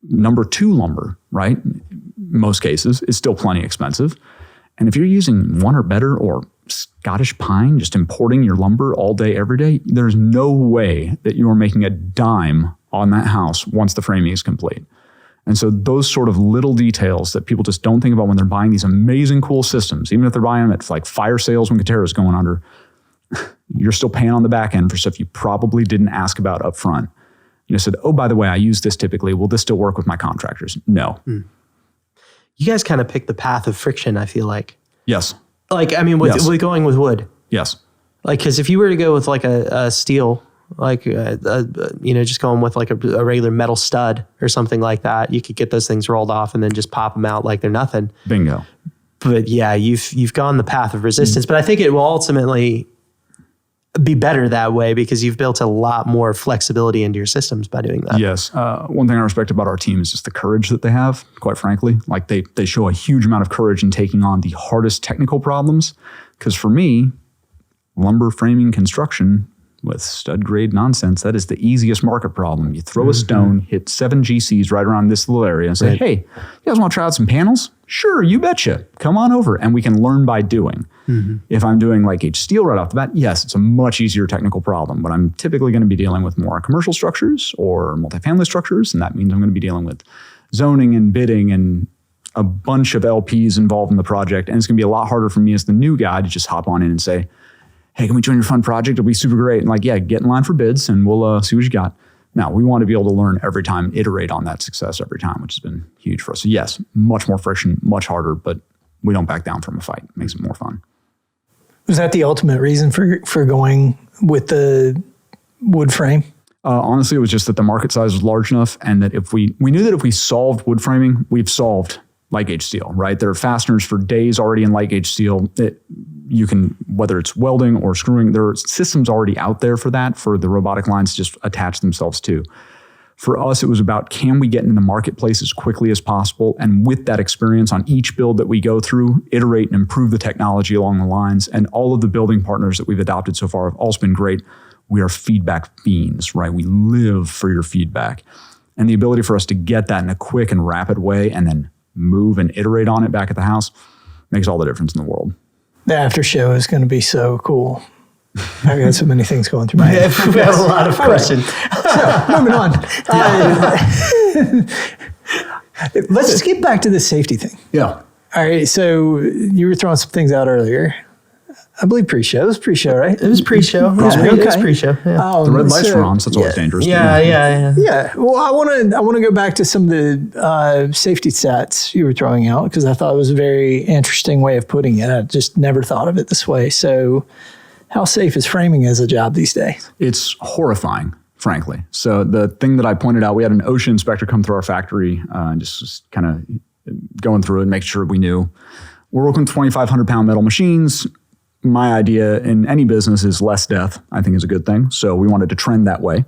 Number 2 lumber, right, in most cases, is still plenty expensive. And if you're using one or better or Scottish pine, just importing your lumber all day, every day, there's no way that you are making a dime on that house once the framing is complete. And so those sort of little details that people just don't think about when they're buying these amazing, cool systems, even if they're buying them at like fire sales when Katerra's going under, you're still paying on the back end for stuff you probably didn't ask about up front. You said, oh, by the way, I use this typically. Will this still work with my contractors? No. You guys kind of pick the path of friction, I feel like. Yes. With going with wood. Yes. Because if you were to go with a steel, just going with a regular metal stud or something like that, you could get those things rolled off and then just pop them out like they're nothing. Bingo. But yeah, you've gone the path of resistance. But I think it will ultimately be better that way, because you've built a lot more flexibility into your systems by doing that. Yes. One thing I respect about our team is just the courage that they have, quite frankly. They show a huge amount of courage in taking on the hardest technical problems. Because for me, lumber framing construction with stud grade nonsense, that is the easiest market problem. You throw a stone, hit 7 GCs right around this little area and say, hey, you guys want to try out some panels? Sure, you betcha. Come on over. And we can learn by doing. If I'm doing H steel right off the bat, yes, it's a much easier technical problem, but I'm typically going to be dealing with more commercial structures or multifamily structures. And that means I'm going to be dealing with zoning and bidding and a bunch of LPs involved in the project. And it's going to be a lot harder for me as the new guy to just hop on in and say, hey, can we join your fun project? It'll be super great. And get in line for bids and we'll see what you got. Now, we want to be able to learn every time, iterate on that success every time, which has been huge for us. So yes, much more friction, much harder, but we don't back down from a fight. It makes it more fun. Was that the ultimate reason for going with the wood frame? Honestly, it was just that the market size was large enough, and that if we knew that if we solved wood framing, we've solved light gauge steel, right? There are fasteners for days already in light gauge steel. you can, whether it's welding or screwing, there are systems already out there for that, for the robotic lines to just attach themselves to. For us, it was about, can we get into the marketplace as quickly as possible? And with that experience on each build that we go through, iterate and improve the technology along the lines. And all of the building partners that we've adopted so far have also been great. We are feedback fiends, right? We live for your feedback. And the ability for us to get that in a quick and rapid way and then move and iterate on it back at the house makes all the difference in the world. The after show is going to be so cool. I've got so many things going through my head. We have a lot of questions. So, moving on. Let's just get back to the safety thing. Yeah. All right. So you were throwing some things out earlier. I believe pre-show. It was pre-show, right? It was pre-show. It was pre-show. Yeah. The red lights were on, so it's always dangerous. Yeah. Well, I want to go back to some of the safety stats you were throwing out because I thought it was a very interesting way of putting it. I just never thought of it this way. So how safe is framing as a job these days? It's horrifying, frankly. So the thing that I pointed out, we had an OSHA inspector come through our factory and just kind of going through it and make sure we knew. We're working with 2,500 pound metal machines. My idea in any business is less death, I think is a good thing. So we wanted to trend that way.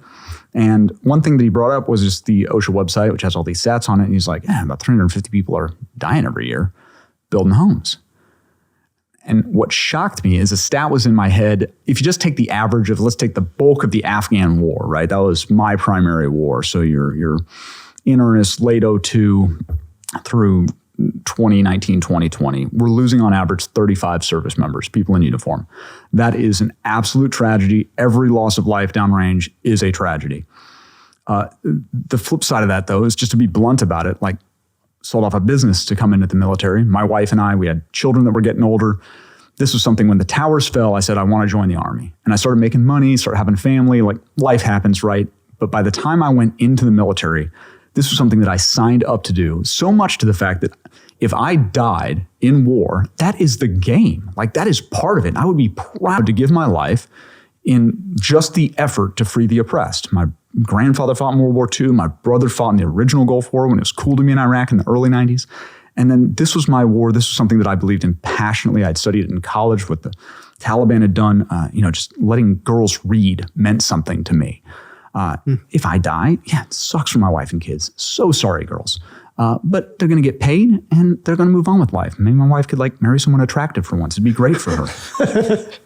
And one thing that he brought up was just the OSHA website, which has all these stats on it. And he's like, about 350 people are dying every year building homes. And what shocked me is a stat was in my head. If you just take the average of, let's take the bulk of the Afghan war, right? That was my primary war. So you're in earnest late 2002 through 2019, 2020, we're losing on average 35 service members, people in uniform. That is an absolute tragedy. Every loss of life downrange is a tragedy. The flip side of that, though, is just to be blunt about it, like sold off a business to come into the military. My wife and I, we had children that were getting older. This was something when the towers fell, I said, I want to join the Army. And I started making money, started having a family, like life happens, right? But by the time I went into the military, this was something that I signed up to do, so much to the fact that if I died in war, that is the game. Like that is part of it. And I would be proud to give my life in just the effort to free the oppressed. My grandfather fought in World War II. My brother fought in the original Gulf War when it was cool to be in Iraq in the early 90s. And then this was my war. This was something that I believed in passionately. I'd studied it in college, what the Taliban had done. Just letting girls read meant something to me. If I die, it sucks for my wife and kids. So sorry, girls. But they're going to get paid and they're going to move on with life. Maybe my wife could marry someone attractive for once. It'd be great for her.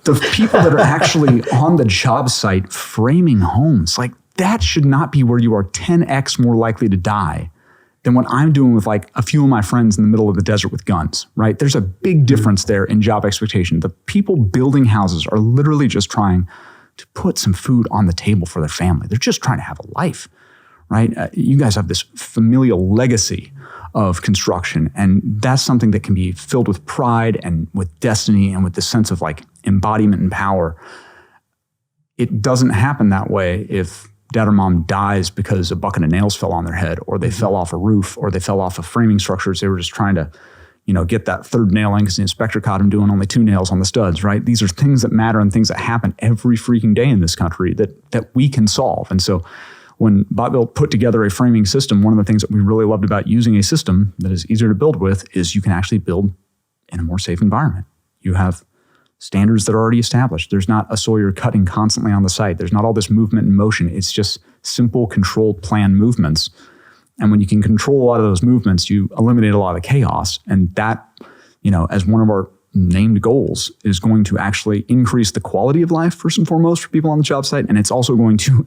The people that are actually on the job site framing homes, that should not be where you are 10x more likely to die than what I'm doing with a few of my friends in the middle of the desert with guns, right? There's a big difference there in job expectation. The people building houses are literally just trying to put some food on the table for their family. They're just trying to have a life. Right? You guys have this familial legacy of construction, and that's something that can be filled with pride and with destiny and with the sense of embodiment and power. It doesn't happen that way if dad or mom dies because a bucket of nails fell on their head, or they fell off a roof, or they fell off of framing structures. They were just trying to, get that third nail in because the inspector caught him doing only 2 nails on the studs, right? These are things that matter and things that happen every freaking day in this country that we can solve. And so when BotBuilt put together a framing system, one of the things that we really loved about using a system that is easier to build with is you can actually build in a more safe environment. You have standards that are already established. There's not a sawyer cutting constantly on the site. There's not all this movement and motion. It's just simple, controlled, planned movements. And when you can control a lot of those movements, you eliminate a lot of the chaos. And that, as one of our named goals, is going to actually increase the quality of life, first and foremost, for people on the job site. And it's also going to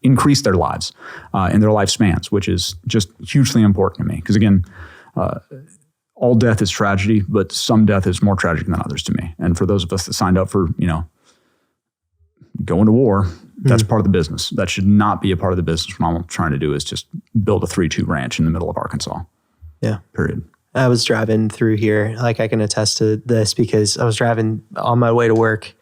increase their lives and their lifespans, which is just hugely important to me. Because again, all death is tragedy, but some death is more tragic than others to me. And for those of us that signed up for, going to war, that's part of the business. That should not be a part of the business. What I'm trying to do is just build a 3-2 ranch in the middle of Arkansas. Yeah. Period. I was driving through here. I can attest to this because I was driving on my way to work.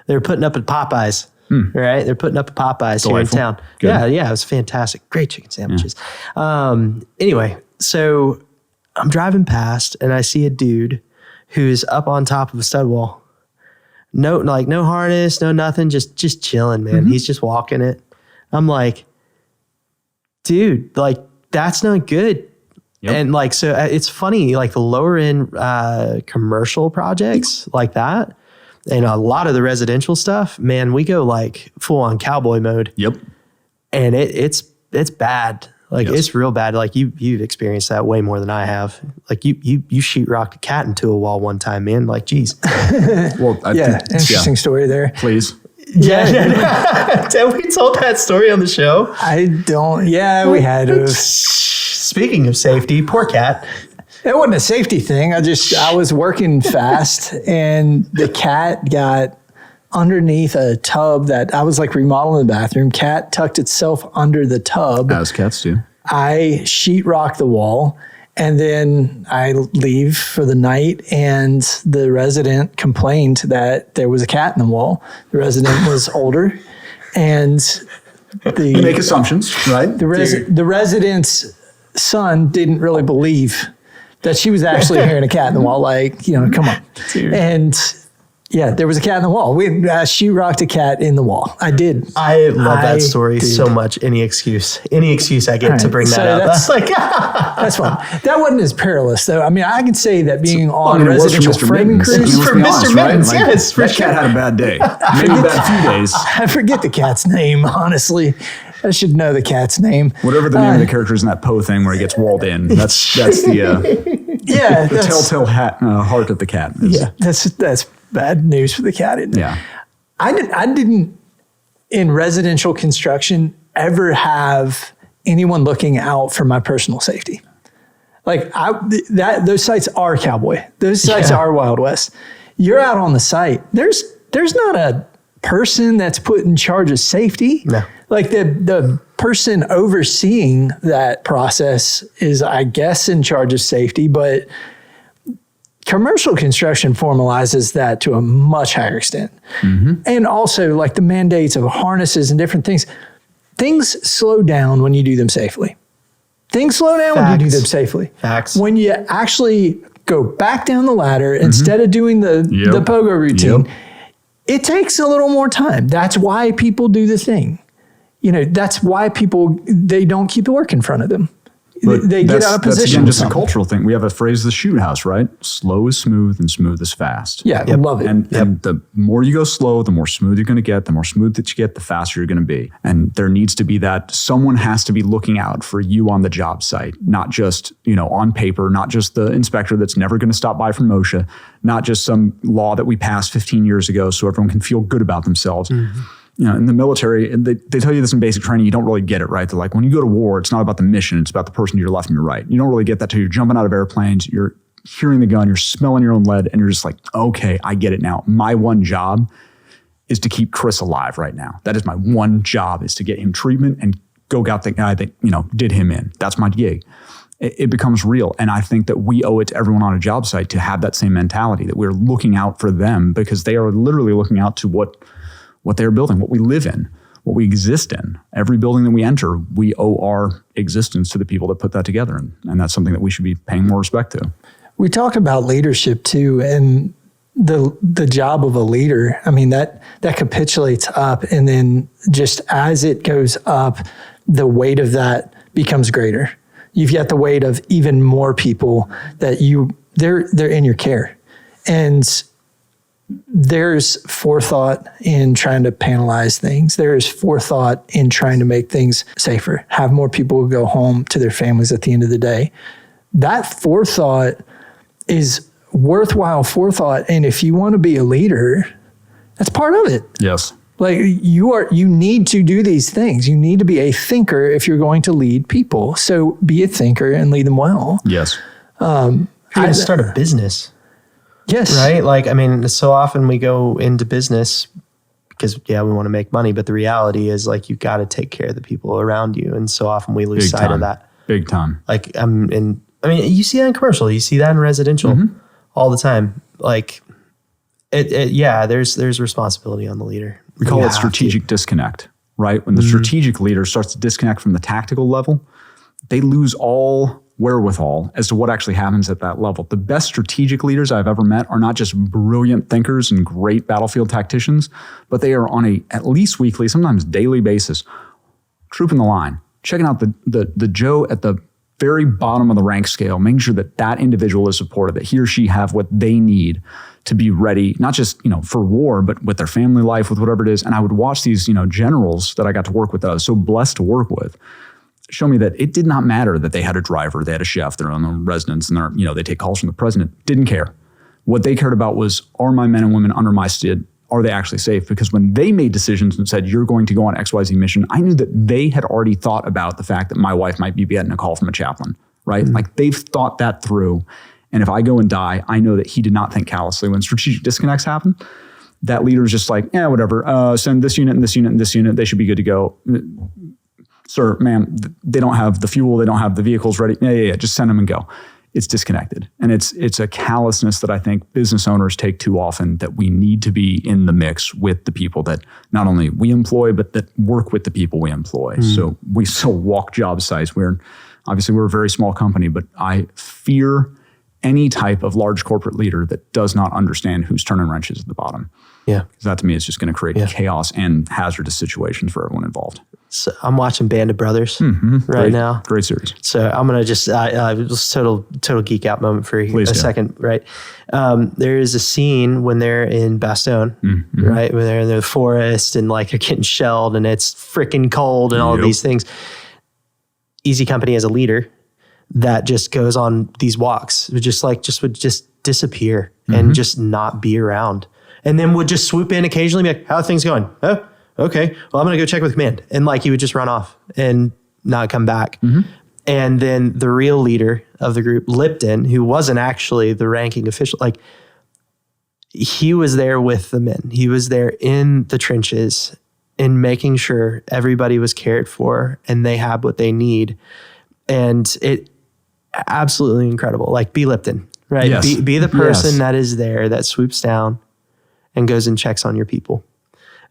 They were putting up at Popeyes. Right? They're putting up a Popeyes Delightful. Here in town. Good. Yeah, it was fantastic. Great chicken sandwiches. Yeah. Anyway, so I'm driving past and I see a dude who's up on top of a stud wall. No harness, no nothing, just chilling, man. Mm-hmm. He's just walking it. I'm like, dude, that's not good. Yep. And so it's funny, the lower end commercial projects like that, And a lot of the residential stuff, man, we go like full on cowboy mode. Yep. And it's bad. Like it's real bad. Like you've experienced that way more than I have. Like you sheetrocked a cat into a wall one time, man. Like, geez. Well, interesting story there. Please. Yeah. Have we told that story on the show? I don't. Yeah, we had to. Speaking of safety, poor cat. It wasn't a safety thing. I was working fast and the cat got underneath a tub that I was like remodeling the bathroom. Cat tucked itself under the tub. As cats do. I sheetrock the wall and then I leave for the night and the resident complained that there was a cat in the wall. The resident was older and You make assumptions, right? the resident's son didn't really believe that she was actually hearing a cat in the wall. Like, come on. Dude. And yeah, there was a cat in the wall. She rocked a cat in the wall. I did. I love that story so much. Any excuse I get to bring that up. That's like, that's fine. That wasn't as perilous though. I mean, I can say that being on it was residential for Mr. framing Mittens. crews. For Mr. Mittens, Like, yes. that cat had a bad day. Maybe a bad few days. I forget the cat's name, honestly. I should know the cat's name. Whatever the name of the character is in that Poe thing where he gets walled in. That's the telltale heart of the cat. Yeah, that's bad news for the cat, isn't it? Yeah. I didn't in residential construction ever have anyone looking out for my personal safety. Like those sites are cowboy. Those sites are Wild West. You're out on the site. There's not a person that's put in charge of safety. No. Like the person overseeing that process is, I guess, in charge of safety, but commercial construction formalizes that to a much higher extent. Mm-hmm. And also like the mandates of harnesses and different things. Things slow down when you do them safely. Things slow down when you do them safely. Facts. When you actually go back down the ladder instead of doing the pogo routine, it takes a little more time. That's why people do the thing. That's why they don't keep the work in front of them. They get out of position. That's again just a cultural thing. We have a phrase, the shoot house, right? Slow is smooth and smooth is fast. Yeah, I love it. And the more you go slow, the more smooth you're going to get. The more smooth that you get, the faster you're going to be. And there needs to be that someone has to be looking out for you on the job site, not just, on paper, not just the inspector that's never going to stop by from MOSHA, not just some law that we passed 15 years ago so everyone can feel good about themselves. Mm-hmm. In the military, and they tell you this in basic training, you don't really get it, right? They're like, when you go to war, it's not about the mission, it's about the person to your left and your right. You don't really get that till you're jumping out of airplanes, you're hearing the gun, you're smelling your own lead, and you're just like, okay, I get it now. My one job is to keep Chris alive right now. That is my one job, is to get him treatment and go get the guy that, did him in. That's my gig. It becomes real. And I think that we owe it to everyone on a job site to have that same mentality, that we're looking out for them because they are literally looking out to what they're building, what we live in, what we exist in. Every building that we enter, we owe our existence to the people that put that together. And that's something that we should be paying more respect to. We talk about leadership too, and the job of a leader. I mean, that capitulates up, and then just as it goes up, the weight of that becomes greater. You've got the weight of even more people that they're in your care. And there's forethought in trying to panelize things. There is forethought in trying to make things safer, have more people go home to their families at the end of the day. That forethought is worthwhile forethought. And if you want to be a leader, that's part of it. Yes. Like you need to do these things. You need to be a thinker if you're going to lead people. So be a thinker and lead them well. Yes. I start a business. Yes. Right? Like, I mean, so often we go into business because, we want to make money. But the reality is, like, you've got to take care of the people around you. And so often we lose sight of that. Big time. Like, you see that in commercial. You see that in residential all the time. Like, there's responsibility on the leader. We call it strategic disconnect, right? When the strategic leader starts to disconnect from the tactical level, they lose all wherewithal as to what actually happens at that level. The best strategic leaders I've ever met are not just brilliant thinkers and great battlefield tacticians, but they are on a at least weekly, sometimes daily basis, trooping the line, checking out the Joe at the very bottom of the rank scale, making sure that that individual is supported, that he or she have what they need to be ready, not just, for war, but with their family life, with whatever it is. And I would watch these, generals that I got to work with, that I was so blessed to work with, show me that it did not matter that they had a driver, they had a chef, they're on their residence, and they take calls from the president. Didn't care. What they cared about was, are my men and women under my SID, are they actually safe? Because when they made decisions and said, you're going to go on XYZ mission, I knew that they had already thought about the fact that my wife might be getting a call from a chaplain, right? Mm-hmm. Like they've thought that through. And if I go and die, I know that he did not think callously. When strategic disconnects happen, that leader is just like, whatever, send this unit and this unit and this unit, they should be good to go. Sir, ma'am, they don't have the fuel, they don't have the vehicles ready. Yeah, just send them and go. It's disconnected. And it's a callousness that I think business owners take too often, that we need to be in the mix with the people that not only we employ, but that work with the people we employ. So we still walk job sites. We're a very small company, but I fear any type of large corporate leader that does not understand who's turning wrenches at the bottom. Yeah. Because that to me is just going to create chaos and hazardous situations for everyone involved. So I'm watching Band of Brothers right now. Great series. So I'm going to just total geek out moment for a second, right? There is a scene when they're in Bastogne, right? When they're in the forest and like they're getting shelled and it's freaking cold and all of these things. Easy Company as a leader that just goes on these walks, would just disappear and just not be around. And then would just swoop in occasionally, be like, how are things going? Oh, okay. Well, I'm going to go check with command. And like he would just run off and not come back. And then the real leader of the group, Lipton, who wasn't actually the ranking official, like he was there with the men. He was there in the trenches and making sure everybody was cared for and they had what they need. And it absolutely incredible. Like be Lipton, right? Yes. Be the person that is there, that swoops down and goes and checks on your people.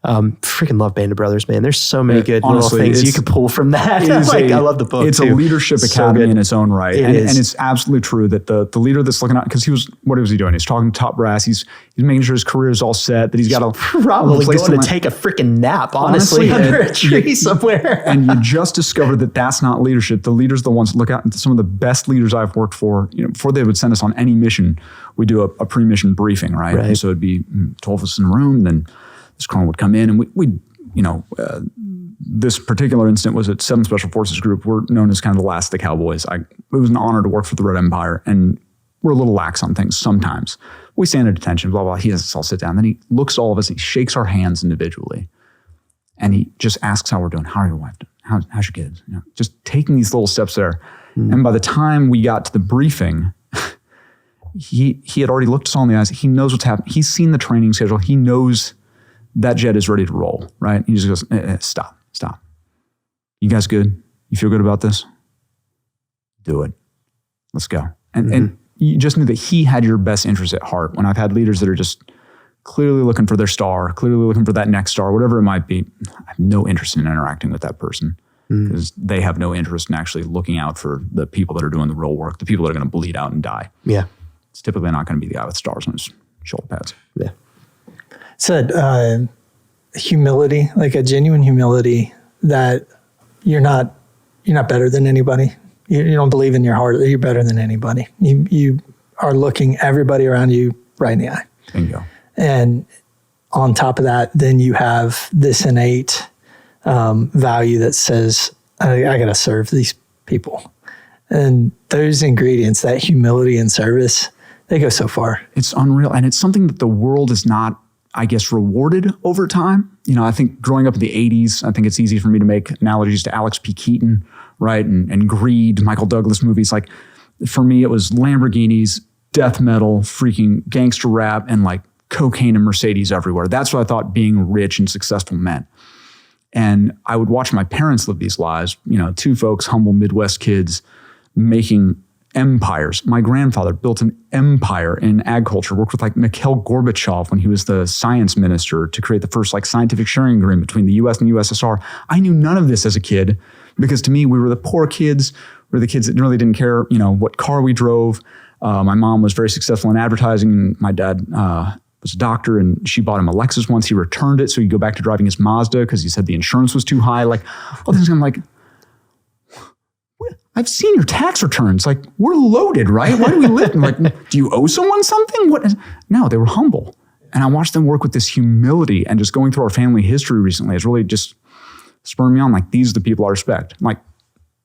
Freaking love Band of Brothers, man. There's so many good little things you could pull from that. I love the book. It's too. a leadership academy in its own right. And is. It's absolutely true that the leader that's looking out, because what was he doing? He's talking to top brass. He's making sure his career is all set, that he's got probably going to take a freaking nap, honestly under a tree somewhere. And you just discovered that that's not leadership. The leaders are the ones that look out. And some of the best leaders I've worked for, before they would send us on any mission, we do a pre-mission briefing, right? And so it'd be 12 of us in the room, then this colonel would come in and we'd this particular incident was at 7th Special Forces Group. We're known as kind of the last of the cowboys. It was an honor to work for the Red Empire, and we're a little lax on things sometimes. We stand at attention, blah, blah. He has us all sit down. Then he looks at all of us, and he shakes our hands individually, and he just asks how we're doing. How are your wife doing? How's your kids? Just taking these little steps there. And by the time we got to the briefing, he had already looked us all in the eyes. He knows what's happening. He's seen the training schedule. He knows that jet is ready to roll, right? He just goes, stop. You guys good? You feel good about this? Do it. Let's go. And you just knew that he had your best interest at heart. When I've had leaders that are just clearly looking for their star, clearly looking for that next star, whatever it might be, I have no interest in interacting with that person because they have no interest in actually looking out for the people that are doing the real work, the people that are going to bleed out and die. Yeah. It's typically not going to be the guy with stars on his shoulder pads. Yeah. Said humility, like a genuine humility that you're not better than anybody. You don't believe in your heart that you're better than anybody. You are looking everybody around you right in the eye. Bingo. And on top of that, then you have this innate value that says, I got to serve these people. And those ingredients, that humility and service, they go so far. It's unreal. And it's something that the world is not, I guess, rewarded over time. I think growing up in the 80s, I think it's easy for me to make analogies to Alex P. Keaton, right? And Greed, Michael Douglas movies. Like for me, it was Lamborghinis, death metal, freaking gangster rap, and like cocaine and Mercedes everywhere. That's what I thought being rich and successful meant. And I would watch my parents live these lives, two folks, humble Midwest kids, making empires. My grandfather built an empire in agriculture, worked with like Mikhail Gorbachev when he was the science minister to create the first like scientific sharing agreement between the US and the USSR. I knew none of this as a kid because to me, we were the poor kids. We were the kids that really didn't care, what car we drove. My mom was very successful in advertising. And my dad was a doctor and she bought him a Lexus once. He returned it so he'd go back to driving his Mazda because he said the insurance was too high. Like all things, I'm like, I've seen your tax returns. Like, we're loaded, right? Why do we lift? I'm like, do you owe someone something? No, they were humble. And I watched them work with this humility, and just going through our family history recently has really just spurred me on. Like, these are the people I respect. I'm like,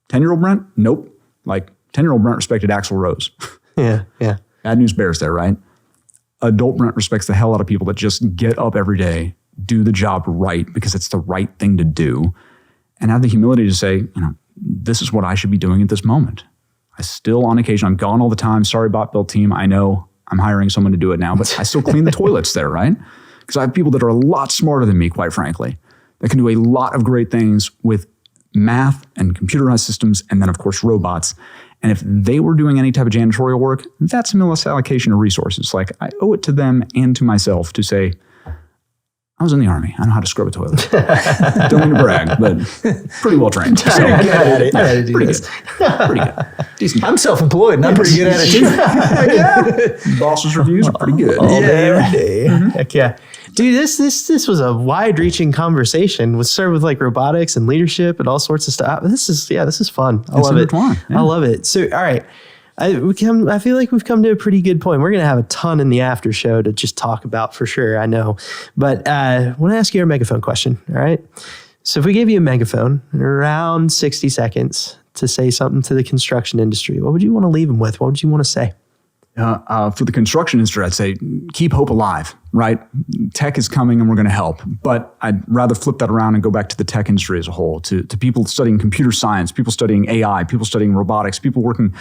10-year-old Brent? Nope. Like, 10-year-old Brent respected Axl Rose. Yeah. Bad news bears there, right? Adult Brent respects the hell out of people that just get up every day, do the job right because it's the right thing to do, and have the humility to say, this is what I should be doing at this moment. I still, on occasion, I'm gone all the time. Sorry, BotBuilt team. I know I'm hiring someone to do it now, but I still clean the toilets there, right? Because I have people that are a lot smarter than me, quite frankly, that can do a lot of great things with math and computerized systems, and then, of course, robots. And if they were doing any type of janitorial work, that's a misallocation of resources. Like, I owe it to them and to myself to say, I was in the Army. I know how to scrub a toilet. Don't mean to brag, but pretty well trained. So, I'm good at it. I had to do pretty this. good. Pretty good. Decent. I'm self-employed and I'm pretty good at it too. Yeah. Boss's reviews are pretty good. All day, every day. Heck yeah. Dude, this was a wide-reaching conveation. We started with like robotics and leadership and all sorts of stuff. This is fun. I love it. Yeah. I love it. So, all right. I feel like we've come to a pretty good point. We're going to have a ton in the after show to just talk about for sure, I know. But I want to ask you a megaphone question, all right? So if we gave you a megaphone in around 60 seconds to say something to the construction industry, what would you want to leave them with? What would you want to say? For the construction industry, I'd say keep hope alive, right? Tech is coming and we're going to help. But I'd rather flip that around and go back to the tech industry as a whole, to people studying computer science, people studying AI, people studying robotics, people working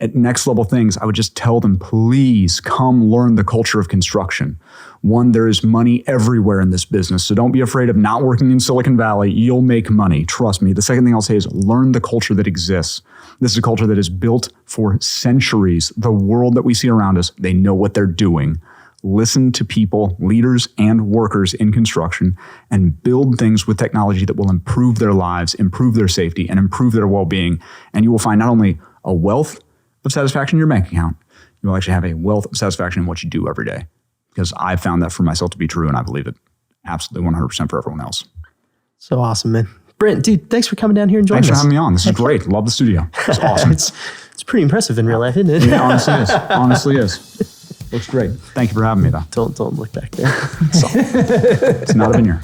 at next level things. I would just tell them, please come learn the culture of construction. One, there is money everywhere in this business, so don't be afraid of not working in Silicon Valley. You'll make money. Trust me. The second thing I'll say is learn the culture that exists. This is a culture that is built for centuries. The world that we see around us, they know what they're doing. Listen to people, leaders and workers in construction, and build things with technology that will improve their lives, improve their safety, and improve their well-being. And you will find not only a wealth of satisfaction in your bank account, you will actually have a wealth of satisfaction in what you do every day. Because I've found that for myself to be true, and I believe it absolutely 100% for everyone else. So awesome, man. Brent, dude, thanks for coming down here and joining us. Thanks for having me on. This is great. Love the studio. It's awesome. It's pretty impressive in real life, isn't it? Yeah, honestly is. Honestly is. Looks great. Thank you for having me, though. Don't look back there. It's not a veneer.